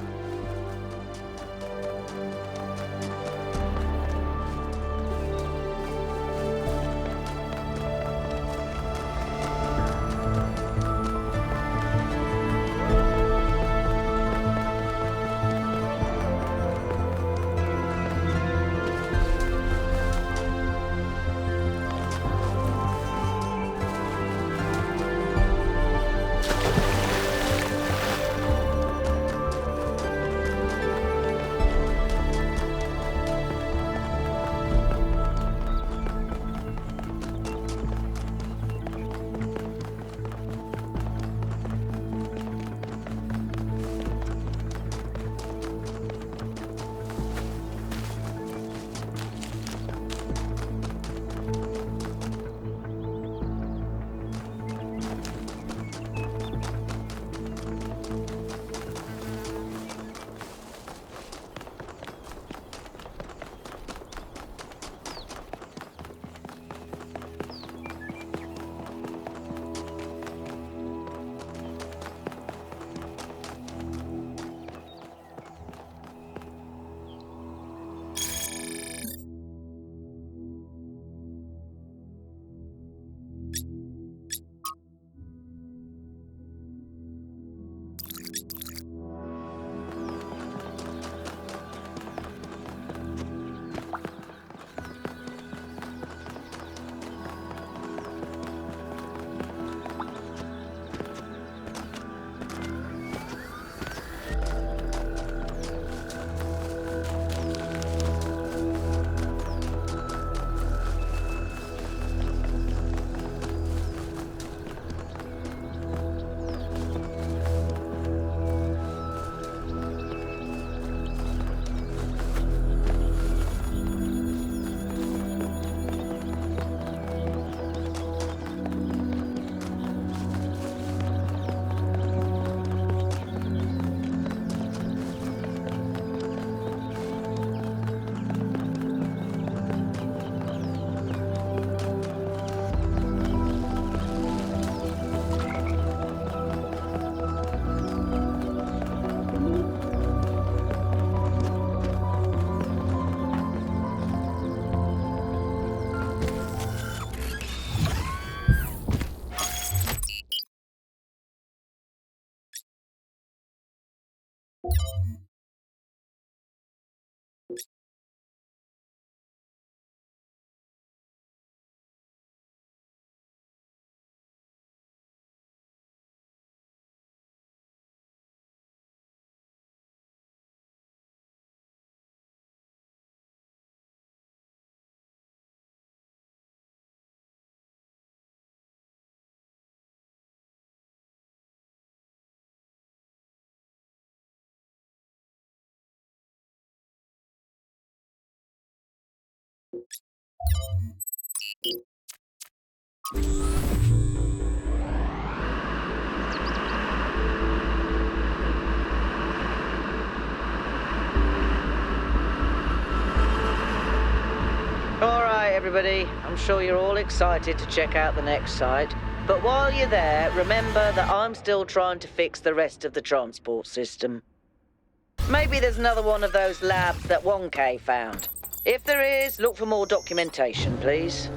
Everybody, I'm sure you're all excited to check out the next site. But while you're there, remember that I'm still trying to fix the rest of the transport system. Maybe there's another one of those labs that 1K found. If there is, look for more documentation, please.